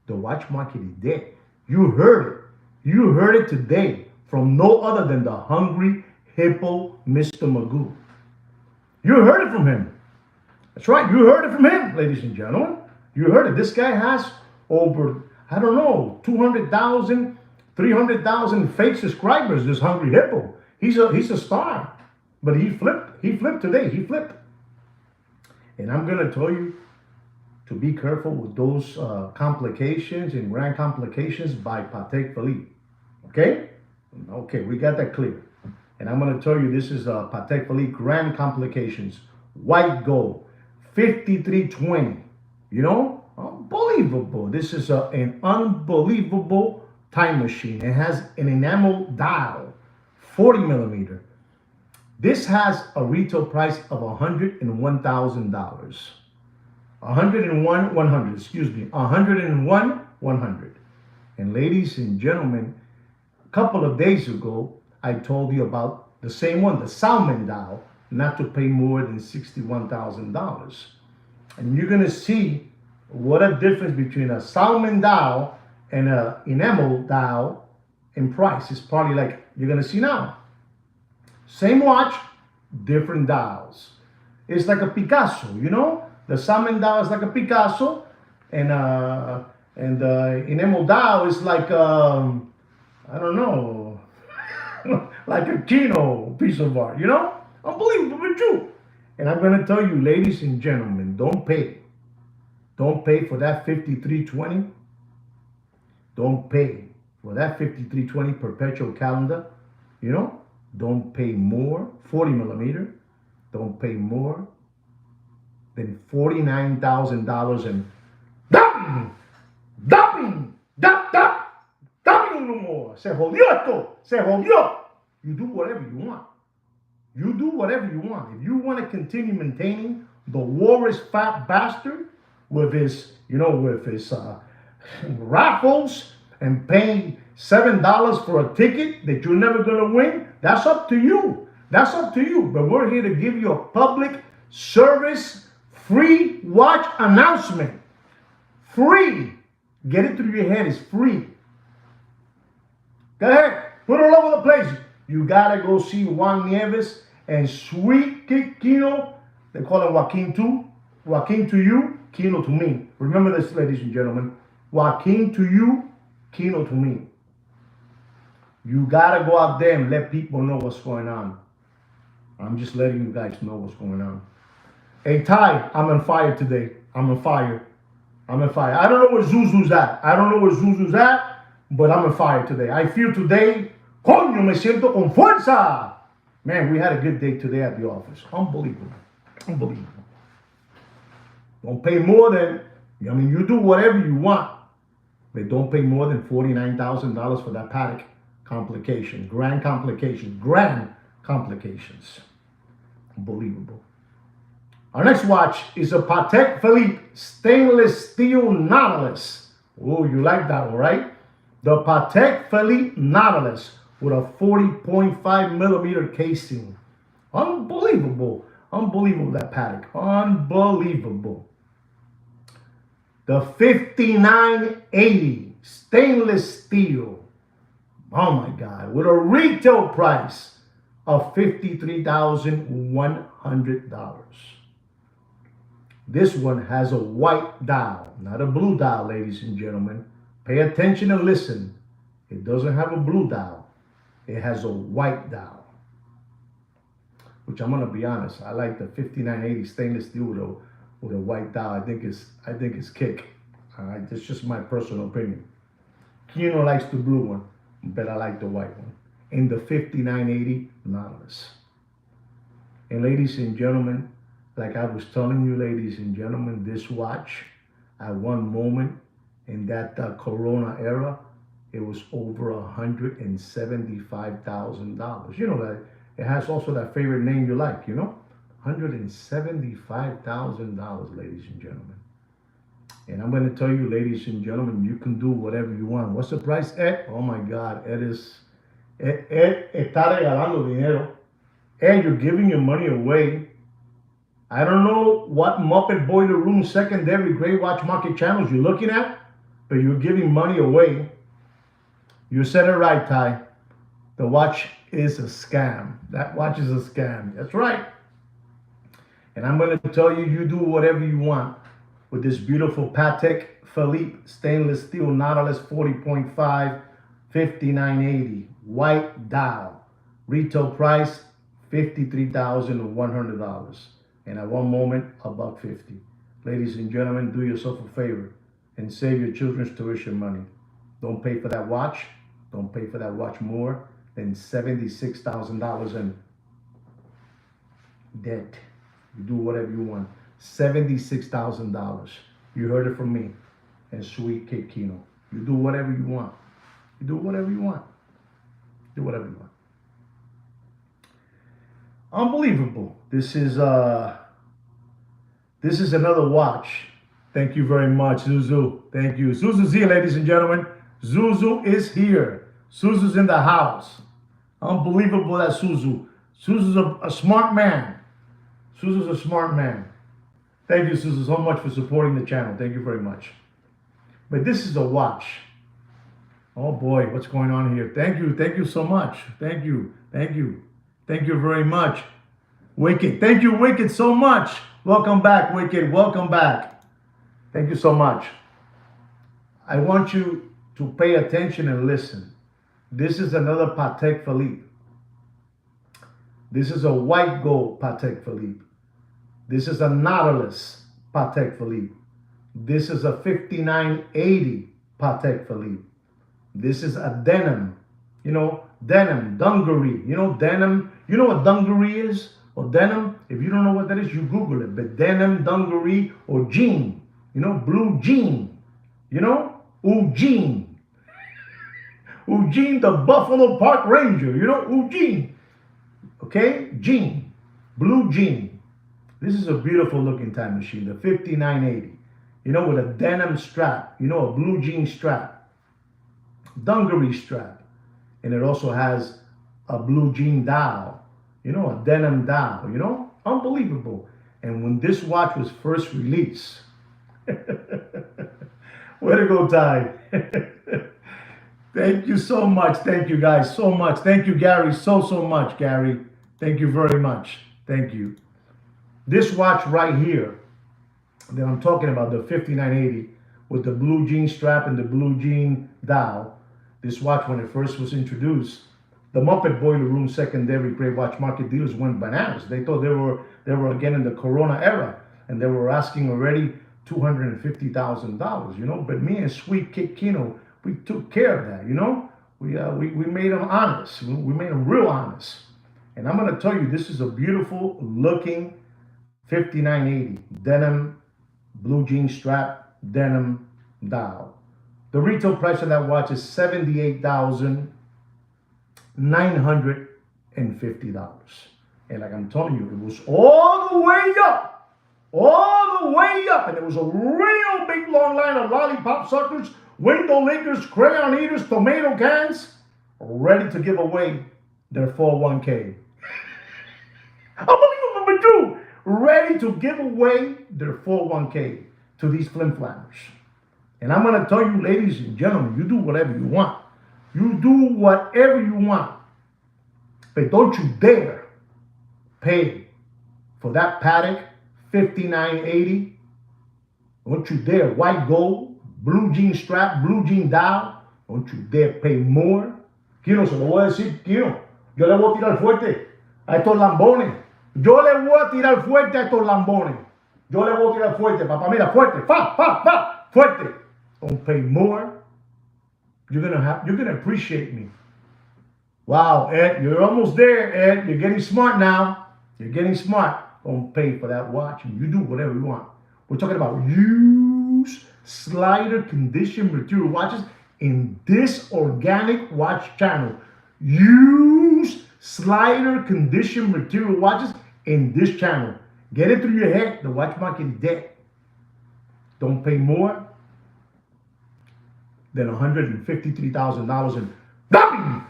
The watch market is dead. You heard it. You heard it today from no other than the hungry hippo, Mr. Magoo. You heard it from him. That's right. You heard it from him, ladies and gentlemen. You heard it. This guy has over, 200,000, 300,000 fake subscribers, this Hungry Hippo. He's a star. But he flipped. He flipped today. He flipped. And I'm going to tell you to be careful with those complications and grand complications by Patek Philippe. Okay? Okay, we got that clear. And I'm going to tell you this is Patek Philippe grand complications. White gold. 5320. You know? Unbelievable. This is an unbelievable time machine. It has an enamel dial. 40 millimeter. This has a retail price of $101,000. 101,100, excuse me, 101,100. And ladies and gentlemen, a couple of days ago, I told you about the same one, the Salmon dial, not to pay more than $61,000. And you're gonna see what a difference between a Salmon dial and an enamel dial in price. It's probably like you're gonna see now. Same watch, different dials. It's like a Picasso, you know? The Salmon dial is like a Picasso, and the enamel dial is like I don't know, like a Kino piece of art, you know? Unbelievable, but true. And I'm gonna tell you, ladies and gentlemen, don't pay for that 5320. Don't pay for that 5320 perpetual calendar, you know? Don't pay more, 40 millimeter. Don't pay more than $49,000 and dumping no more. Se jodió esto, se jodió. You do whatever you want. You do whatever you want. If you want to continue maintaining the Warriors fat bastard with his, raffles and paying $7 for a ticket that you're never going to win, that's up to you. That's up to you. But we're here to give you a public service free watch announcement. Free. Get it through your head. It's free. Go ahead. Put it all over the place. You got to go see Juan Nieves and Sweet Kino. They call it Joaquin too. Joaquin to you, Kino to me. Remember this, ladies and gentlemen. Joaquin to you, Kino to me. You got to go out there and let people know what's going on. I'm just letting you guys know what's going on. Hey, Ty, I'm on fire today. I'm on fire. I don't know where Zuzu's at. But I'm on fire today. I feel today, coño, me siento con fuerza. Man, we had a good day today at the office. Unbelievable. Don't pay more than, you do whatever you want. But don't pay more than $49,000 for that Patek complication. Grand complications. Unbelievable. Our next watch is a Patek Philippe stainless steel Nautilus. Oh, you like that one, right? The Patek Philippe Nautilus with a 40.5 millimeter casing. Unbelievable. Unbelievable, that Patek. Unbelievable. The 5980 stainless steel. Oh my God. With a retail price of $53,100. This one has a white dial, not a blue dial, ladies and gentlemen. Pay attention and listen. It doesn't have a blue dial. It has a white dial. Which I'm gonna be honest, I like the 5980 stainless steel with a white dial. I think it's kick. All right, that's just my personal opinion. Kino likes the blue one, but I like the white one. In the 5980 Nautilus. And ladies and gentlemen, like I was telling you, ladies and gentlemen, this watch, at one moment in that Corona era, it was over $175,000. You know that it has also that favorite name you like, $175,000, ladies and gentlemen. And I'm going to tell you, ladies and gentlemen, you can do whatever you want. What's the price, Ed? Oh my God, Ed está regalando dinero. Ed, you're giving your money away. I don't know what Muppet Boiler Room secondary gray watch market channels you're looking at, but you're giving money away. You said it right, Ty. The watch is a scam. That watch is a scam. That's right. And I'm going to tell you, you do whatever you want with this beautiful Patek Philippe stainless steel Nautilus 40.5 $59.80. White dial. Retail price $53,100. And at one moment, $1.50. Ladies and gentlemen, do yourself a favor and save your children's tuition money. Don't pay for that watch. Don't pay for that watch more than $76,000 in debt. You do whatever you want. $76,000. You heard it from me and Sweet Kid Kino. You do whatever you want. You do whatever you want. Do whatever you want. Unbelievable. This is another watch. Thank you very much, Zuzu. Thank you. Zuzu's here, ladies and gentlemen. Zuzu is here. Zuzu's in the house. Unbelievable that Zuzu. Zuzu's a smart man. Zuzu's a smart man. Thank you, Zuzu, so much for supporting the channel. Thank you very much. But this is a watch. Oh boy, what's going on here? Thank you. Thank you so much. Thank you. Thank you. Thank you very much. Wicked. Thank you, Wicked, so much. Welcome back, Wicked. Welcome back. Thank you so much. I want you to pay attention and listen. This is another Patek Philippe. This is a white gold Patek Philippe. This is a Nautilus Patek Philippe. This is a 5980 Patek Philippe. This is a denim. You know, denim, dungaree. You know, denim. You know what dungaree is? Or denim? If you don't know what that is, you Google it. But denim, dungaree, or jean. You know, blue jean. You know, Eugene. Eugene, the Buffalo Park Ranger. You know, Eugene. Okay? Jean. Blue jean. This is a beautiful looking time machine. The 5980. You know, with a denim strap. You know, a blue jean strap. Dungaree strap. And it also has a blue jean dial. You know, a denim dial. You know, unbelievable. And when this watch was first released, way to go, Ty. Thank you so much. Thank you, guys, so much. Thank you, Gary, so much, Gary. Thank you very much. Thank you. This watch right here that I'm talking about, the 5980, with the blue jean strap and the blue jean dial, this watch, when it first was introduced, the Muppet Boiler Room secondary gray watch market dealers went bananas. They thought they were again in the Corona era, and they were asking already $250,000, you know. But me and Sweet Kid Kino, we took care of that, you know. We made them honest. We made them real honest. And I'm going to tell you, this is a beautiful looking 5980 denim, blue jean strap, denim dial. The retail price of that watch is $78,950. And like I'm telling you, it was all the way up. All the way up. And there was a real big long line of lollipop suckers, window lickers, crayon eaters, tomato cans, ready to give away their 401k. Unbelievable, but true. Ready to give away their 401k to these flim-flammers. And I'm going to tell you, ladies and gentlemen, you do whatever you want. You do whatever you want. But don't you dare pay for that Patek 5980. Don't you dare. White gold, blue jean strap, blue jean dial. Don't you dare pay more. Kino, se lo voy a decir, Kino. Yo le voy a tirar fuerte a estos lambones. Yo le voy a tirar fuerte a estos lambones. Yo le voy a tirar fuerte, papá. Mira, fuerte. Fa, fa, fa. Fuerte. Don't pay more. You're gonna appreciate me. Wow, Ed, you're almost there, Ed. You're getting smart now. You're getting smart. Don't pay for that watch. You do whatever you want. We're talking about used slider condition material watches in this organic watch channel. Used slider condition material watches in this channel. Get it through your head. The watch market is dead. Don't pay more than $153,000 in dumping.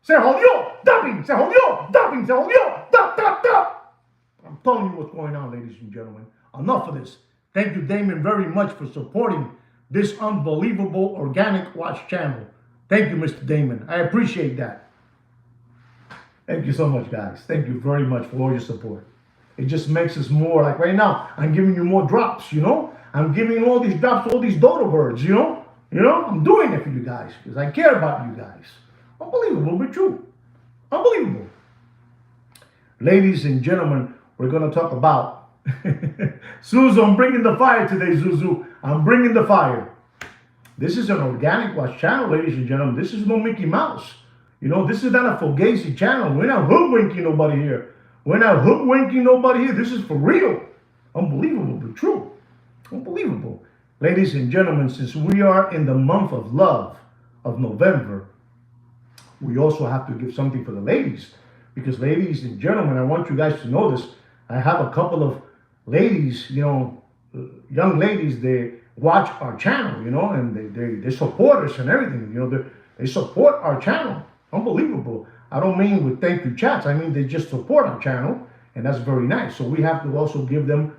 Se jodió, dumping, se jodió, dumping, se jodió, I'm telling you what's going on, ladies and gentlemen. Enough of this. Thank you, Damon, very much for supporting this unbelievable organic watch channel. Thank you, Mr. Damon. I appreciate that. Thank you so much, guys. Thank you very much for all your support. It just makes us more, like right now, I'm giving you more drops, you know? I'm giving all these drops to all these dodo birds, you know? You know, I'm doing it for you guys because I care about you guys. Unbelievable, but true. Unbelievable. Ladies and gentlemen, we're going to talk about Zuzu. I'm bringing the fire today, Zuzu. I'm bringing the fire. This is an organic watch channel, ladies and gentlemen. This is no Mickey Mouse. You know, this is not a Fugazi channel. We're not hoodwinking nobody here. We're not hoodwinking nobody here. This is for real. Unbelievable, but true. Unbelievable. Ladies and gentlemen, since we are in the month of love of November, we also have to give something for the ladies. Because, ladies and gentlemen, I want you guys to know this. I have a couple of ladies, you know, young ladies, they watch our channel, you know, and they support us and everything. You know, they support our channel. Unbelievable. I don't mean with thank you chats. I mean they just support our channel, and that's very nice. So we have to also give them,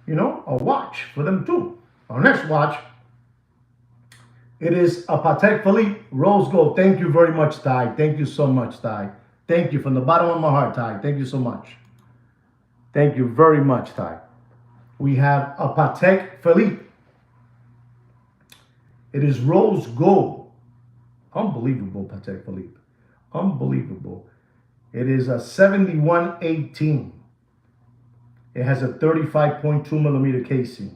you know, a watch for them too. Our next watch, it is a Patek Philippe Rose Gold. Thank you very much, Ty. Thank you so much, Ty. Thank you from the bottom of my heart, Ty. Thank you so much. Thank you very much, Ty. We have a Patek Philippe. It is rose gold. Unbelievable, Patek Philippe. Unbelievable. It is a 7118. It has a 35.2 millimeter casing.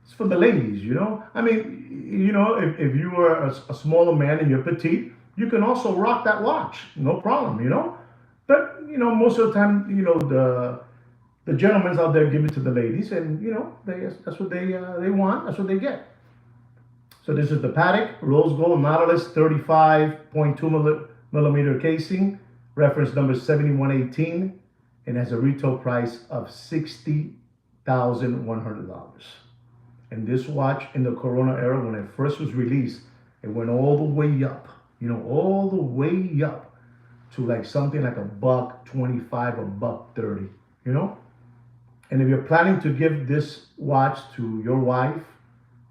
It's for the ladies, you know. I mean, you know, if you are a smaller man and you're petite, you can also rock that watch. No problem, you know. But, you know, most of the time, you know, the gentlemen out there give it to the ladies, and, you know, that's what they want. That's what they get. So this is the Patek Rose Gold Nautilus 35.2 millimeter casing, reference number 7118, and has a retail price of $60,100. And this watch in the Corona era, when it first was released, it went all the way up, you know, all the way up to like something like $125, $130, you know. And if you're planning to give this watch to your wife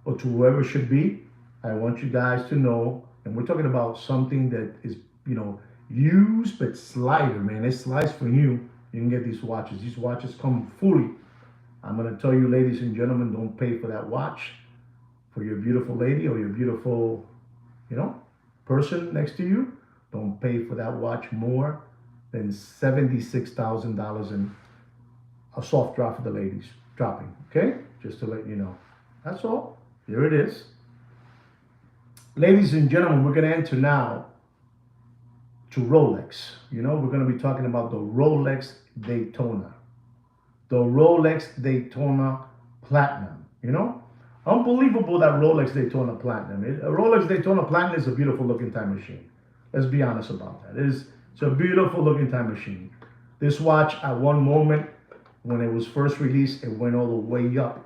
or to whoever it should be, I want you guys to know, and we're talking about something that is, you know, used but slider, man. It slides for you. You can get these watches. These watches come fully. I'm going to tell you, ladies and gentlemen, don't pay for that watch for your beautiful lady or your beautiful, you know, person next to you. Don't pay for that watch more than $76,000 in a soft drop for the ladies dropping. Okay? Just to let you know. That's all. Here it is. Ladies and gentlemen, we're going to enter now to Rolex. You know, we're going to be talking about the Rolex Daytona. The Rolex Daytona Platinum. You know, unbelievable that Rolex Daytona Platinum. A Rolex Daytona Platinum is a beautiful looking time machine. Let's be honest about that. It's a beautiful looking time machine. This watch, at one moment, when it was first released, it went all the way up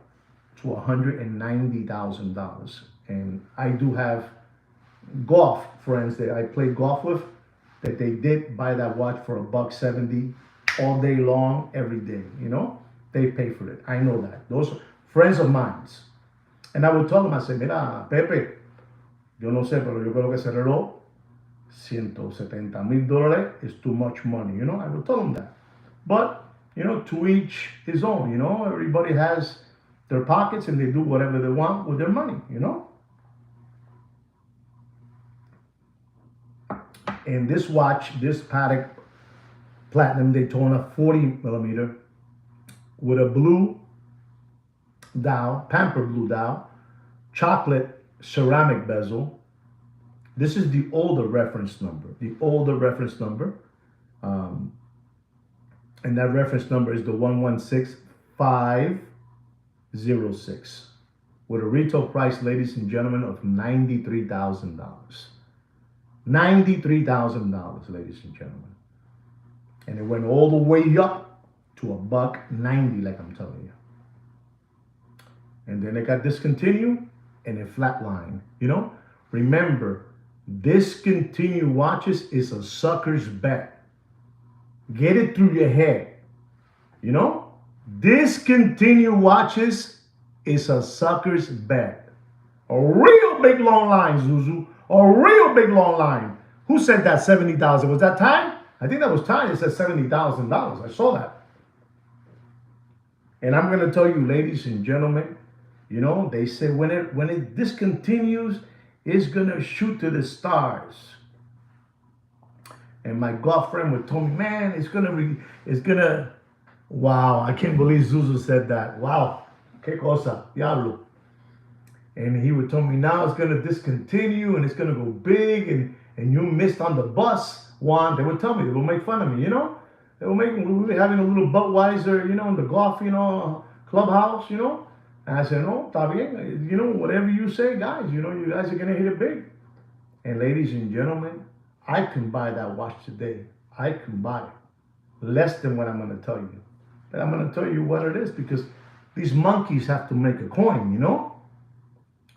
to $190,000. And I do have golf friends that I play golf with that they did buy that watch for $170 all day long, every day. You know, they pay for it. I know that. Those are friends of mine. And I would tell them, I said, mira, Pepe, yo no sé, pero yo creo que ese reloj, $170,000 is too much money. You know, I would tell them that. But, you know, to each his own. You know, everybody has their pockets and they do whatever they want with their money, you know. And this watch, this Patek Platinum Daytona 40 millimeter with a blue dial, pampered blue dial, chocolate ceramic bezel. This is the older reference number, and that reference number is the 116506, with a retail price, ladies and gentlemen, of $93,000. $93,000, ladies and gentlemen. And it went all the way up to $190, like I'm telling you. And then it got discontinued and it flatlined. You know, remember, discontinued watches is a sucker's bet. Get it through your head. You know, discontinued watches is a sucker's bet. A real big long line, Zuzu. A real big long line. Who said that 70,000? Was that Ty? I think that was Ty. It said $70,000. I saw that. And I'm going to tell you, ladies and gentlemen, You know, they say when it discontinues, it's gonna shoot to the stars. And my golf friend would tell me, man, it's gonna. Wow, I can't believe Zuzu said that. Wow, qué cosa, diablo. And he would tell me now it's gonna discontinue and it's gonna go big and you missed on the bus. Juan, they would tell me, they would make fun of me, you know. They would make we were having a little Budweiser, you know, in the golf, you know, clubhouse, you know. And I said, no, está bien, you know, whatever you say, guys, you know, you guys are gonna hit it big. And ladies and gentlemen, I can buy that watch today. I can buy it. Less than what I'm gonna tell you. But I'm gonna tell you what it is because these monkeys have to make a coin, you know.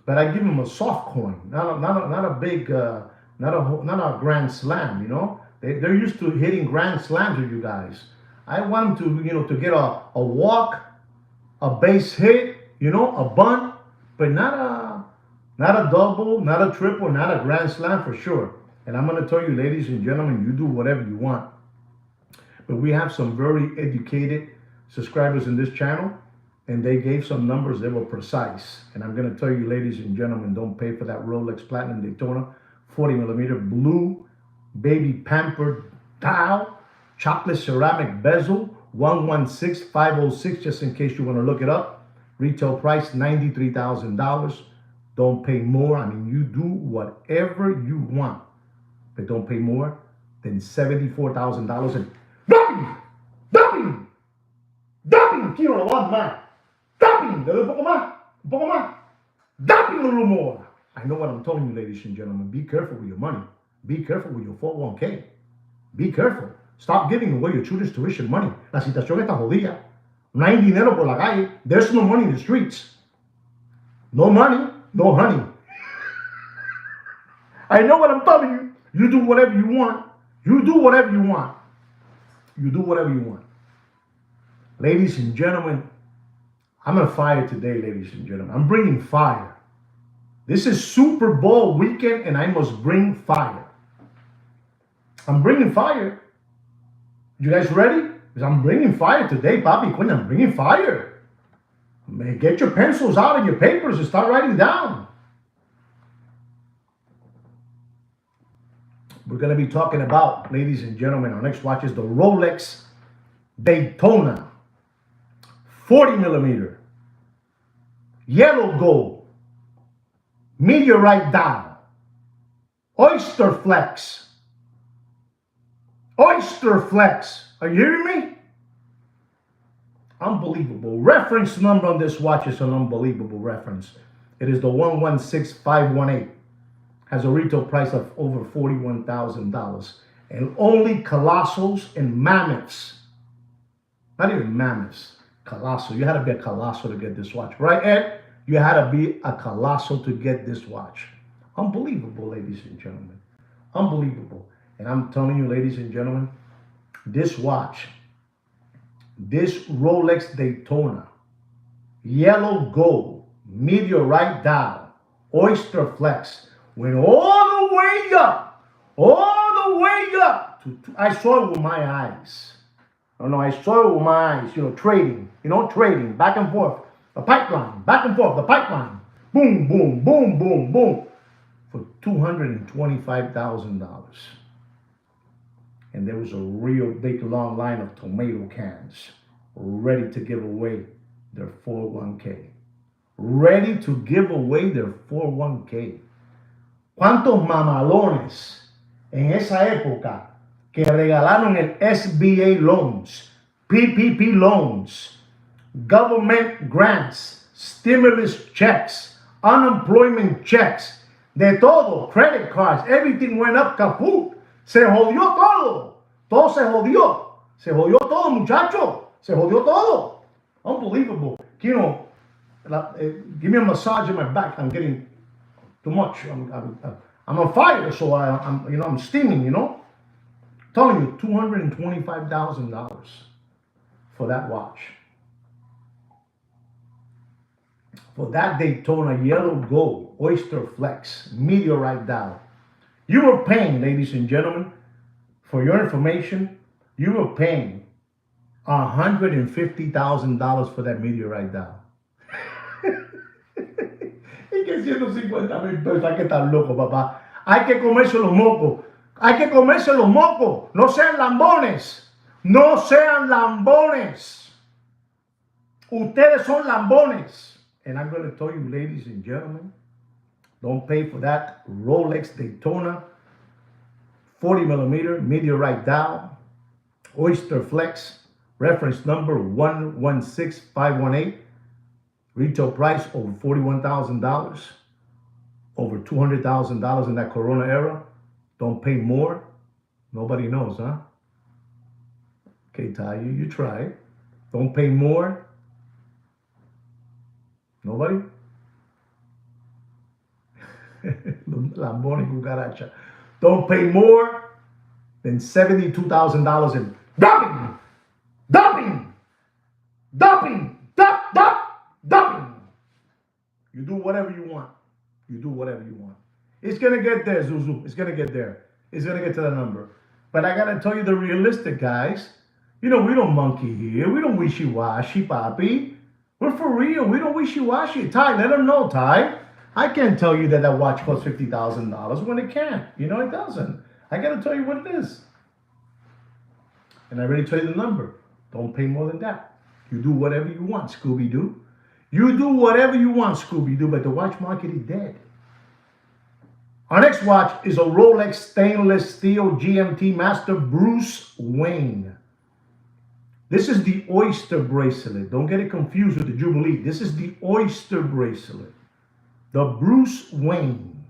But I give them a soft coin, not a big, not a grand slam, you know. They're used to hitting grand slams with you guys. I want them to, you know, to get a walk, a base hit, you know, a bunt, but not a double, not a triple, not a grand slam for sure. And I'm gonna tell you, ladies and gentlemen, you do whatever you want. But we have some very educated subscribers in this channel, and they gave some numbers that were precise. And I'm gonna tell you, ladies and gentlemen, don't pay for that Rolex Platinum Daytona 40mm blue baby pampered dial, chocolate ceramic bezel, 116506, just in case you want to look it up. Retail price $93,000. Don't pay more. I mean, you do whatever you want, but don't pay more than $74,000. And dumping, quiero lo más. Dumping, le doy un poco más. Dumping a little more. I know what I'm telling you, ladies and gentlemen. Be careful with your money. Be careful with your 401k. Be careful. Stop giving away your children's tuition money. La situación está jodida. No hay dinero por la calle. There's no money in the streets. No money, no honey. I know what I'm telling you. You do whatever you want. You do whatever you want. You do whatever you want. Ladies and gentlemen, I'm on fire today, ladies and gentlemen. I'm bringing fire. This is Super Bowl weekend, and I must bring fire. I'm bringing fire. You guys ready? Because I'm bringing fire today, Papi Quinn. I'm bringing fire. Man, get your pencils out and your papers and start writing down. We're going to be talking about, ladies and gentlemen, our next watch is the Rolex Daytona 40mm yellow gold meteorite dial oyster flex. Oyster flex. Are you hearing me? Unbelievable. Reference number on this watch is an unbelievable reference. It is the 116518. Has a retail price of over $41,000. And only colossals and mammoths. Not even mammoths. Colossal. You had to be a colossal to get this watch. Right, Ed? You had to be a colossal to get this watch. Unbelievable, ladies and gentlemen. Unbelievable. And I'm telling you, ladies and gentlemen, this watch, this Rolex Daytona, yellow gold, meteorite dial, oyster flex, went all the way up, I saw it with my eyes. I saw it with my eyes, trading, back and forth, the pipeline, back and forth, the pipeline, boom, boom, boom, boom, boom, for $225,000. And there was a real big long line of tomato cans ready to give away their 401k. Ready to give away their 401k. ¿Cuántos mamalones en esa época que regalaron el SBA loans, PPP loans, government grants, stimulus checks, unemployment checks, de todo, credit cards, everything went up kaput. Se jodió todo. Todo se jodió. Se jodió todo, muchacho. Se jodió todo. Unbelievable. Give me a massage in my back. I'm getting too much. I'm on fire, so I'm steaming, Telling you, $225,000 for that watch. For that Daytona yellow gold oyster flex meteorite dial. You were paying, ladies and gentlemen, for your information, you were paying $150,000 for that meteorite dial. que 150,000 pesos. Hay que estar loco, papá. Hay que comerse los mocos. Hay que comerse los mocos. No sean lambones. No sean lambones. Ustedes son lambones. And I'm going to tell you, ladies and gentlemen, don't pay for that Rolex Daytona 40 millimeter meteorite dial, Oyster Flex, reference number 116518. Retail price over $41,000, over $200,000 in that Corona era. Don't pay more. Nobody knows, huh? Okay, Ty, you try. Don't pay more. Nobody? Lamboni cucaracha. Don't pay more than $72,000 in dumping, dumping, dumping, dumping. You do whatever you want. You do whatever you want. It's gonna get there, Zuzu. It's gonna get there. It's gonna get to the number. But I gotta tell you the realistic guys. You know, we don't monkey here. We don't wishy-washy, papi. We're for real. We don't wishy-washy. Ty, let them know, Ty. I can't tell you that that watch costs $50,000 when it can't. You know, it doesn't. I gotta tell you what it is. And I already told you the number. Don't pay more than that. You do whatever you want, Scooby-Doo. You do whatever you want, Scooby-Doo, but the watch market is dead. Our next watch is a Rolex stainless steel GMT Master Bruce Wayne. This is the Oyster bracelet. Don't get it confused with the Jubilee. This is the Oyster bracelet. The Bruce Wayne.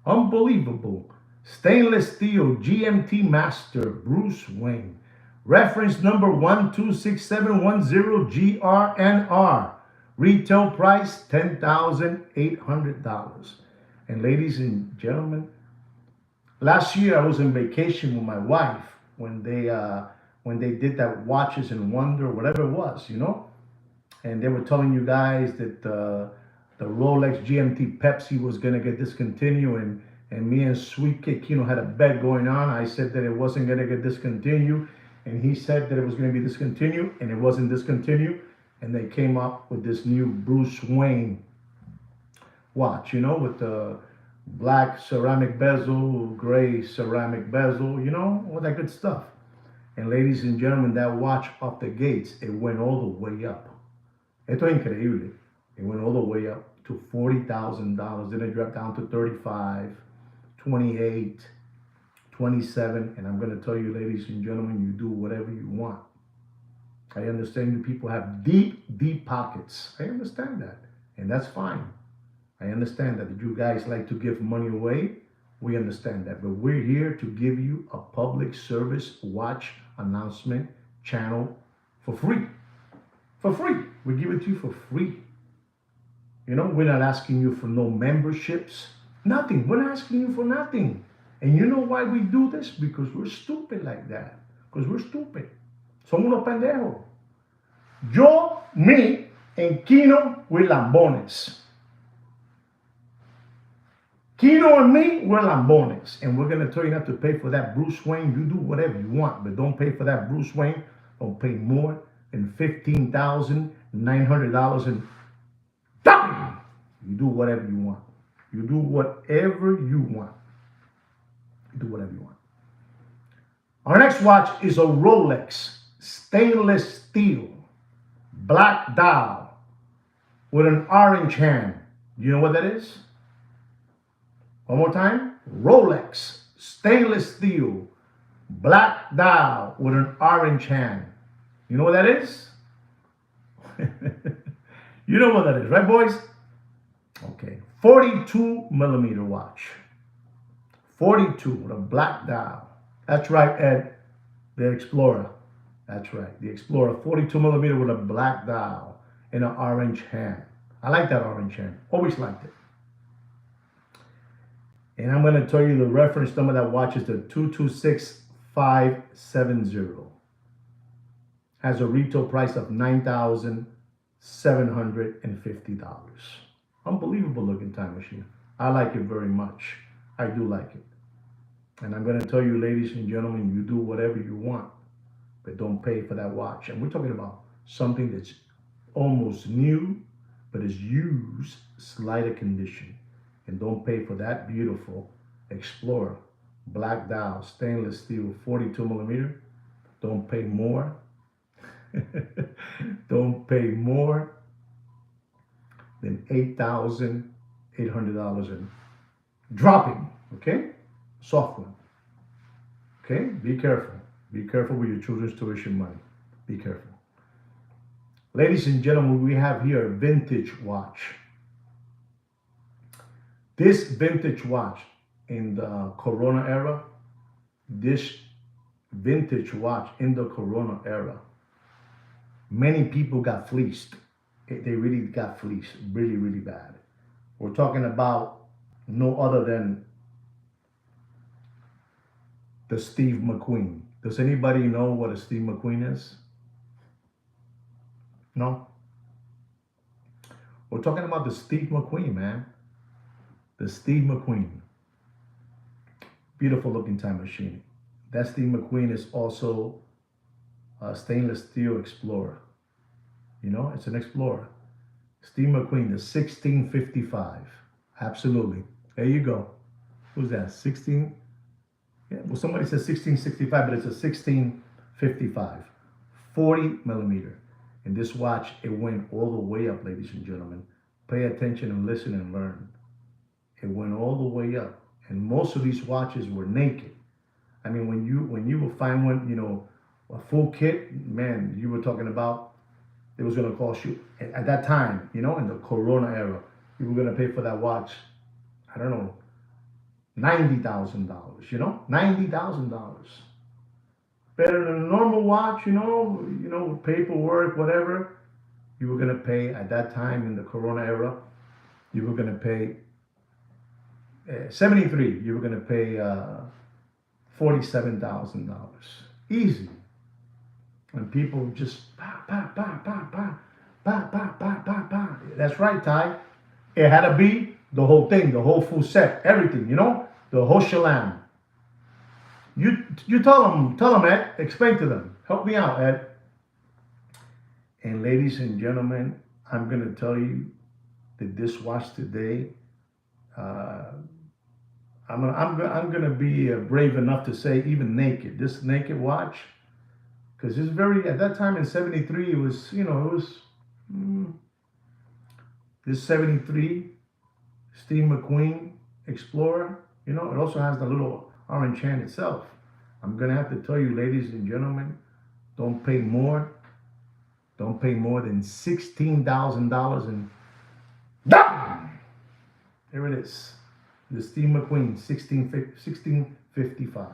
Unbelievable. Stainless steel GMT Master Bruce Wayne. Reference number 126710GRNR. Retail price $10,800. And ladies and gentlemen, last year I was on vacation with my wife when they did that Watches and Wonder, whatever it was, you know, and they were telling you guys that the Rolex GMT Pepsi was gonna get discontinued, and me and Sweet Kid Kino had a bet going on. I said that it wasn't gonna get discontinued, and he said that it was gonna be discontinued, and it wasn't discontinued, and they came up with this new Bruce Wayne watch, you know, with the black ceramic bezel, gray ceramic bezel, you know, all that good stuff. And ladies and gentlemen, that watch off the gates, it went all the way up. Esto es increíble. It went all the way up to $40,000. Then it dropped down to 35, 28, 27. And I'm going to tell you, ladies and gentlemen, you do whatever you want. I understand you people have deep, deep pockets. I understand that. And that's fine. I understand that you guys like to give money away. We understand that. But we're here to give you a public service watch announcement channel for free. For free. We give it to you for free. You know, we're not asking you for no memberships. Nothing. We're not asking you for nothing. And you know why we do this? Because we're stupid like that. Because we're stupid. Somos unos pendejos. Yo, me, and Kino, we're lambones. Kino and me, we're lambones. And we're going to tell you not to pay for that Bruce Wayne. You do whatever you want, but don't pay for that Bruce Wayne. Don't pay more than $15,900 and dumping. You do whatever you want. You do whatever you want. You do whatever you want. Our next watch is a Rolex stainless steel black dial with an orange hand. You know what that is? One more time. Rolex stainless steel black dial with an orange hand. You know what that is? You know what that is, right, boys? Okay. 42 millimeter watch. 42 with a black dial. That's right, Ed. The Explorer. That's right. The Explorer. 42 millimeter with a black dial and an orange hand. I like that orange hand. Always liked it. And I'm going to tell you the reference number that watch is the 226570. Has a retail price of $9,750. Unbelievable looking time machine. I like it very much. I do like it. And I'm going to tell you, ladies and gentlemen, you do whatever you want, but don't pay for that watch. And we're talking about something that's almost new, but it's used, slighter condition. And don't pay for that beautiful Explorer, black dial, stainless steel, 42 millimeter. Don't pay more. Don't pay more than $8,800 and dropping. Okay, soft one. Okay, be careful. Be careful with your children's tuition money. Be careful. Ladies and gentlemen, we have here a vintage watch. This vintage watch in the Corona era, this vintage watch in the Corona era, many people got fleeced. They really got fleeced, really, really bad. We're talking about no other than the Steve McQueen. Does anybody know what a Steve McQueen is? No? We're talking about the Steve McQueen, man. The Steve McQueen. Beautiful looking time machine. That Steve McQueen is also a stainless steel Explorer. You know, it's an Explorer. Steve McQueen, the 1655. Absolutely. There you go. Who's that? 16? Yeah, well, somebody says 1665, but it's a 1655. 40 millimeter. And this watch, it went all the way up, ladies and gentlemen. Pay attention and listen and learn. It went all the way up. And most of these watches were naked. I mean, when you will find one, you know, a full kit, man, you were talking about it was going to cost you at that time, you know, in the Corona era, you were going to pay for that watch, I don't know, $90,000, you know, $90,000. Better than a normal watch, you know, paperwork, whatever. You were going to pay at that time in the Corona era, you were going to pay 73, you were going to pay $47,000. Easy. And people just pa pa pa pa pa pa pa pa pa pa. That's right, Ty. It had to be the whole thing, the whole full set, everything, you know, the whole shalam. You tell them, Ed. Explain to them. Help me out, Ed. And ladies and gentlemen, I'm gonna tell you that this watch today, I'm gonna be brave enough to say even naked. This naked watch, because it's very at that time in '73, it was this '73 Steve McQueen Explorer. You know, it also has the little orange hand itself. I'm gonna have to tell you, ladies and gentlemen, don't pay more. Don't pay more than $16,000 and here it is. The Steve McQueen 1655.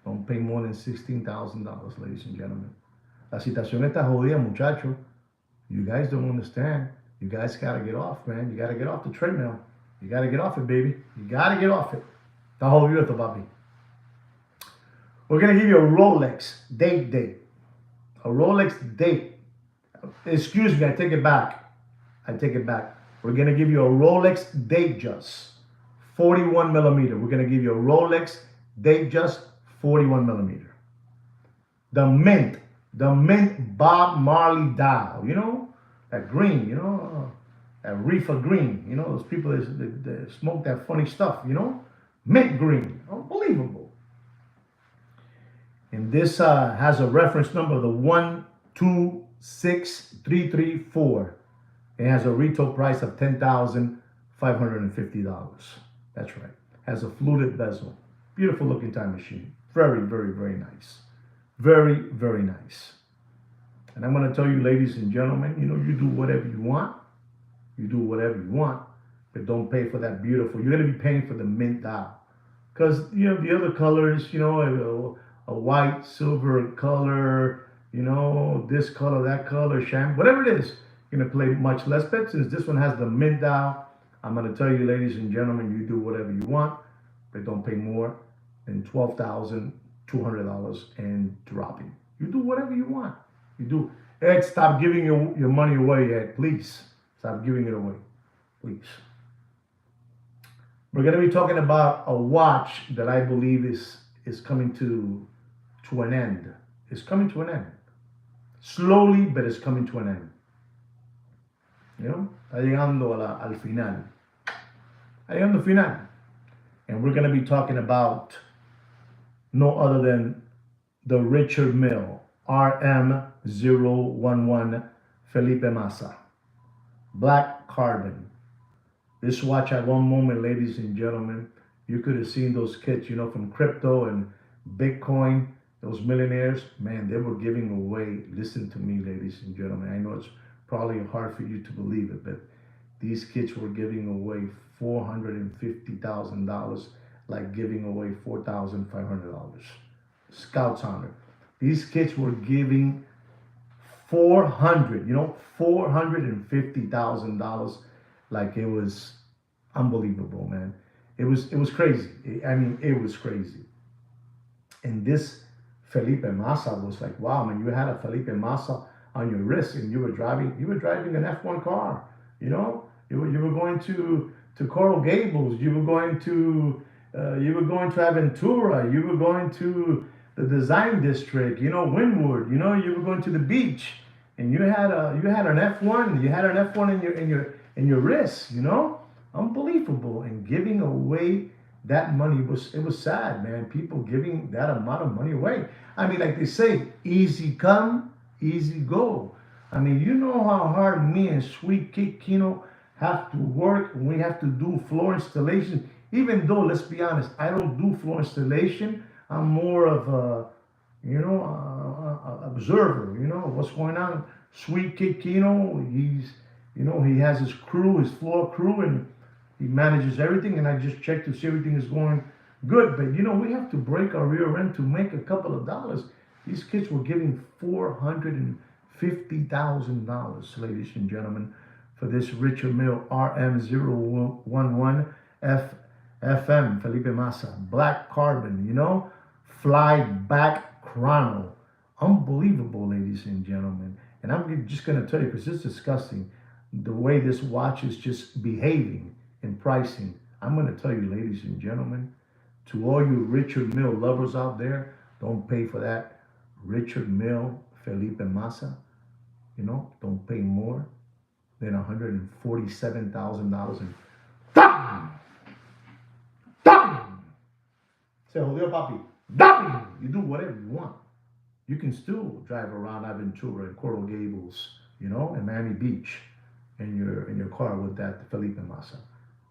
Don't pay more than $16,000, ladies and gentlemen. La situación está jodida, muchachos. You guys don't understand. You guys gotta get off, man. You gotta get off the treadmill. You gotta get off it, baby. You gotta get off it. Está jodido, papi. We're gonna give you a Rolex date. A Rolex date. Excuse me, I take it back. We're gonna give you a Rolex Datejust 41 millimeter. We're gonna give you a Rolex Datejust 41 millimeter. The mint Bob Marley dial. You know that green. You know that reefer green. You know those people that smoke that funny stuff. You know, mint green. Unbelievable. And this has a reference number of the 126334. It has a retail price of $10,550. That's right. Has a fluted bezel. Beautiful looking time machine. Very, very, very nice. Very, very nice. And I'm going to tell you, ladies and gentlemen, you know, you do whatever you want. You do whatever you want, but don't pay for that beautiful. You're going to be paying for the mint dial. Because, you know, the other colors, you know, a white, silver color, you know, this color, that color, whatever it is, you're going to play much less. But since this one has the mint dial, I'm going to tell you, ladies and gentlemen, you do whatever you want, but don't pay more than $12,200 and dropping. You do whatever you want. You do. Ed, stop giving your money away, Ed. Please. Stop giving it away. Please. We're going to be talking about a watch that I believe is coming to an end. It's coming to an end. Slowly, but it's coming to an end. You know, está llegando al final. Está llegando al final. And we're going to be talking about no other than the Richard Mill RM011 Felipe Massa. Black Carbon. This watch at one moment, ladies and gentlemen, you could have seen those kids, from crypto and Bitcoin, those millionaires, man, they were giving away. Listen to me, ladies and gentlemen. I know it's probably hard for you to believe it, but these kids were giving away $450,000, like giving away $4,500. Scouts honor. These kids were giving 450,000, like it was unbelievable, man. It was crazy. I mean, it was crazy. And this Felipe Massa was like, wow, man, you had a Felipe Massa on your wrist, and you were driving an F1 car. You were going to Coral Gables. You were going to Aventura. You were going to the Design District. Wynwood. You were going to the beach, and you had an F1. You had an F1 in your wrist. Unbelievable. And giving away that money was sad, man. People giving that amount of money away. I mean, like they say, easy come, easy go. I mean, you know how hard me and Sweet Kid Kino have to work when we have to do floor installation. Even though, let's be honest, I don't do floor installation. I'm more of a observer. What's going on. Sweet Kid Kino, he has his crew, his floor crew, and he manages everything, and I just check to see everything is going good. But we have to break our rear end to make a couple of dollars. These kids were giving $450,000, ladies and gentlemen, for this Richard Mill RM011 FM Felipe Massa. Black Carbon, fly back chrono. Unbelievable, ladies and gentlemen. And I'm just going to tell you, because it's disgusting, the way this watch is just behaving in pricing. I'm going to tell you, ladies and gentlemen, to all you Richard Mill lovers out there, don't pay for that Richard Mill Felipe Massa. Don't pay more than $147,000. And ¡Dam! ¡Dam! Se jodió, papi. ¡Dam! You do whatever you want. You can still drive around Aventura and Coral Gables, and Miami Beach in your car with that Felipe Massa.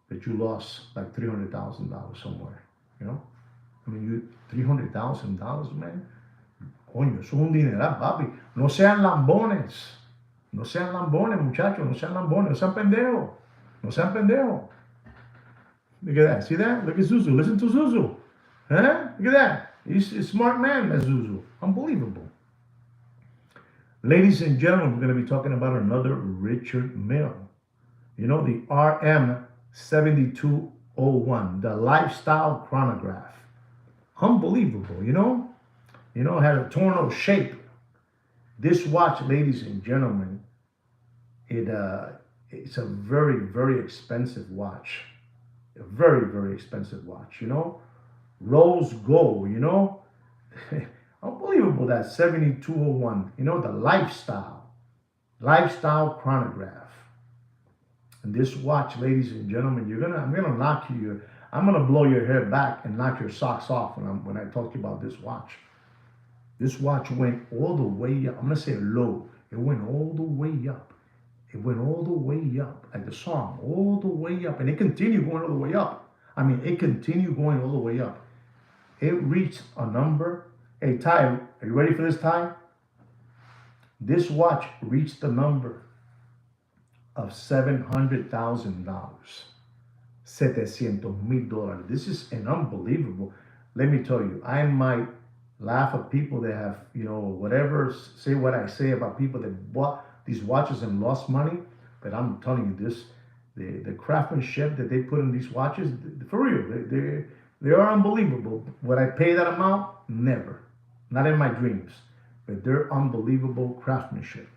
But you lost like $300,000 somewhere, I mean, $300,000, man. Coño, eso es un dineral, papi. No sean lambones. No sean lambones, muchachos. No sean lambones. No sean pendejos. No sean pendejos. Look at that. See that? Look at Zuzu. Listen to Zuzu. Huh? Look at that. He's a smart man, that Zuzu. Unbelievable. Ladies and gentlemen, we're going to be talking about another Richard Mill. The RM7201, the Lifestyle Chronograph. Unbelievable, had a tornado shape. This watch, ladies and gentlemen, it's a very, very expensive watch. A very, very expensive watch, Rose gold, Unbelievable, that 7201, the lifestyle chronograph. And this watch, ladies and gentlemen, I'm gonna blow your hair back and knock your socks off when I talk to you about this watch. This watch went all the way up. I'm gonna say low. It went all the way up. It went all the way up, like the song, all the way up, and it continued going all the way up. I mean, it continued going all the way up. It reached a number. Hey, Ty, are you ready for this, Ty? This watch reached the number of $700,000. $700,000. This is an unbelievable. Let me tell you, I might laugh at people that have, whatever, say what I say about people that bought these watches and lost money. But I'm telling you this, the craftsmanship that they put in these watches, for real, they are unbelievable. Would I pay that amount? Never. Not in my dreams. But they're unbelievable craftsmanship.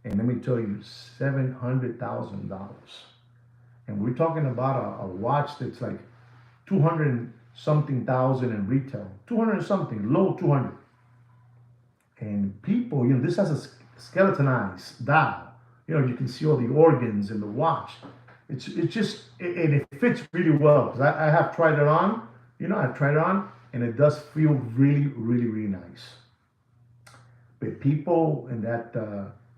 And let me tell you, $700,000. And we're talking about a watch that's like 200 something thousand in retail, 200 something, low 200. And people, this has a skeletonized dial, You can see all the organs in the watch. It's just it fits really well because I have tried it on. I've tried it on, and it does feel really, really, really nice. But people in that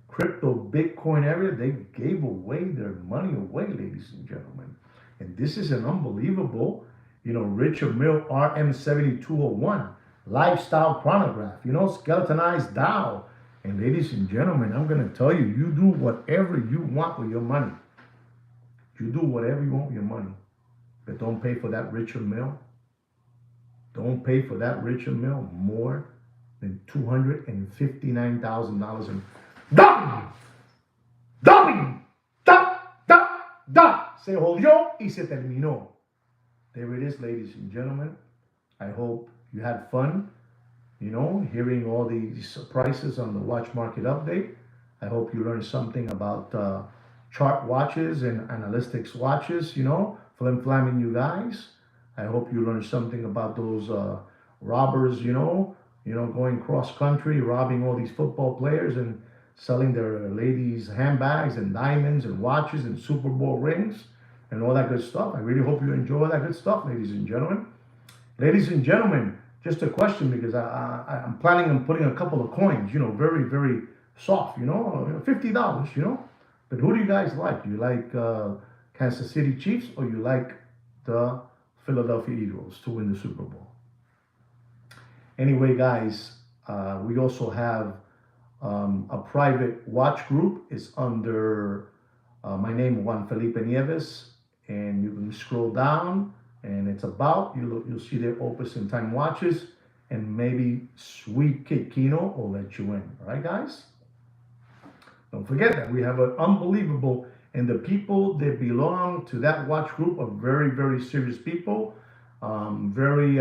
crypto Bitcoin area, they gave away their money away, ladies and gentlemen. And this is an unbelievable, Richard Mill RM7201 lifestyle chronograph, skeletonized dial. And ladies and gentlemen, I'm going to tell you, you do whatever you want with your money. You do whatever you want with your money. But don't pay for that Richard Mill. Don't pay for that Richard Mill more than $259,000 and ¡dam! ¡Dam! ¡Da! ¡Da! ¡Da! Se jodió y se terminó. There it is, ladies and gentlemen. I hope you had fun, hearing all these prices on the watch market update. I hope you learned something about chart watches and analytics watches, flim-flamming you guys. I hope you learned something about those robbers, going cross country, robbing all these football players and selling their ladies' handbags and diamonds and watches and Super Bowl rings and all that good stuff. I really hope you enjoy that good stuff, ladies and gentlemen. Ladies and gentlemen, just a question because I'm planning on putting a couple of coins, very, very soft, $50, But who do you guys like? You like Kansas City Chiefs or you like the Philadelphia Eagles to win the Super Bowl? Anyway, guys, we also have a private watch group. It's under my name, Juan Felipe Nieves, and you can scroll down, and it's about you'll see there Opusntime Watches, and maybe Sweet Kid Kino will let you in. All right, guys. Don't forget that we have an unbelievable, and the people that belong to that watch group are very, very serious people, very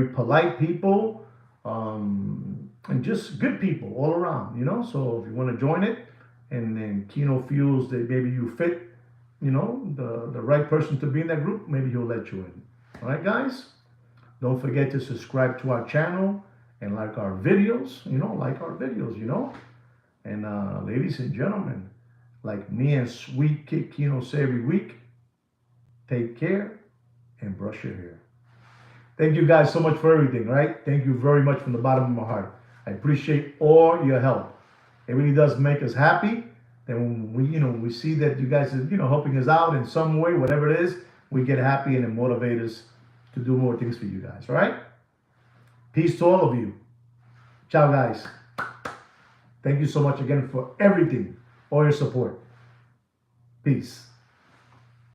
polite people, and just good people all around, So if you want to join it, and then Kino feels that maybe you fit, the right person to be in that group, maybe he'll let you in. All right, guys? Don't forget to subscribe to our channel and like our videos, And ladies and gentlemen, like me and Sweet Kid Kino say every week, take care and brush your hair. Thank you guys so much for everything, right? Thank you very much from the bottom of my heart. I appreciate all your help. It really does make us happy. Then when we see that you guys are, helping us out in some way, whatever it is, we get happy and it motivates us to do more things for you guys, all right? Peace to all of you. Ciao, guys. Thank you so much again for everything, all your support. Peace.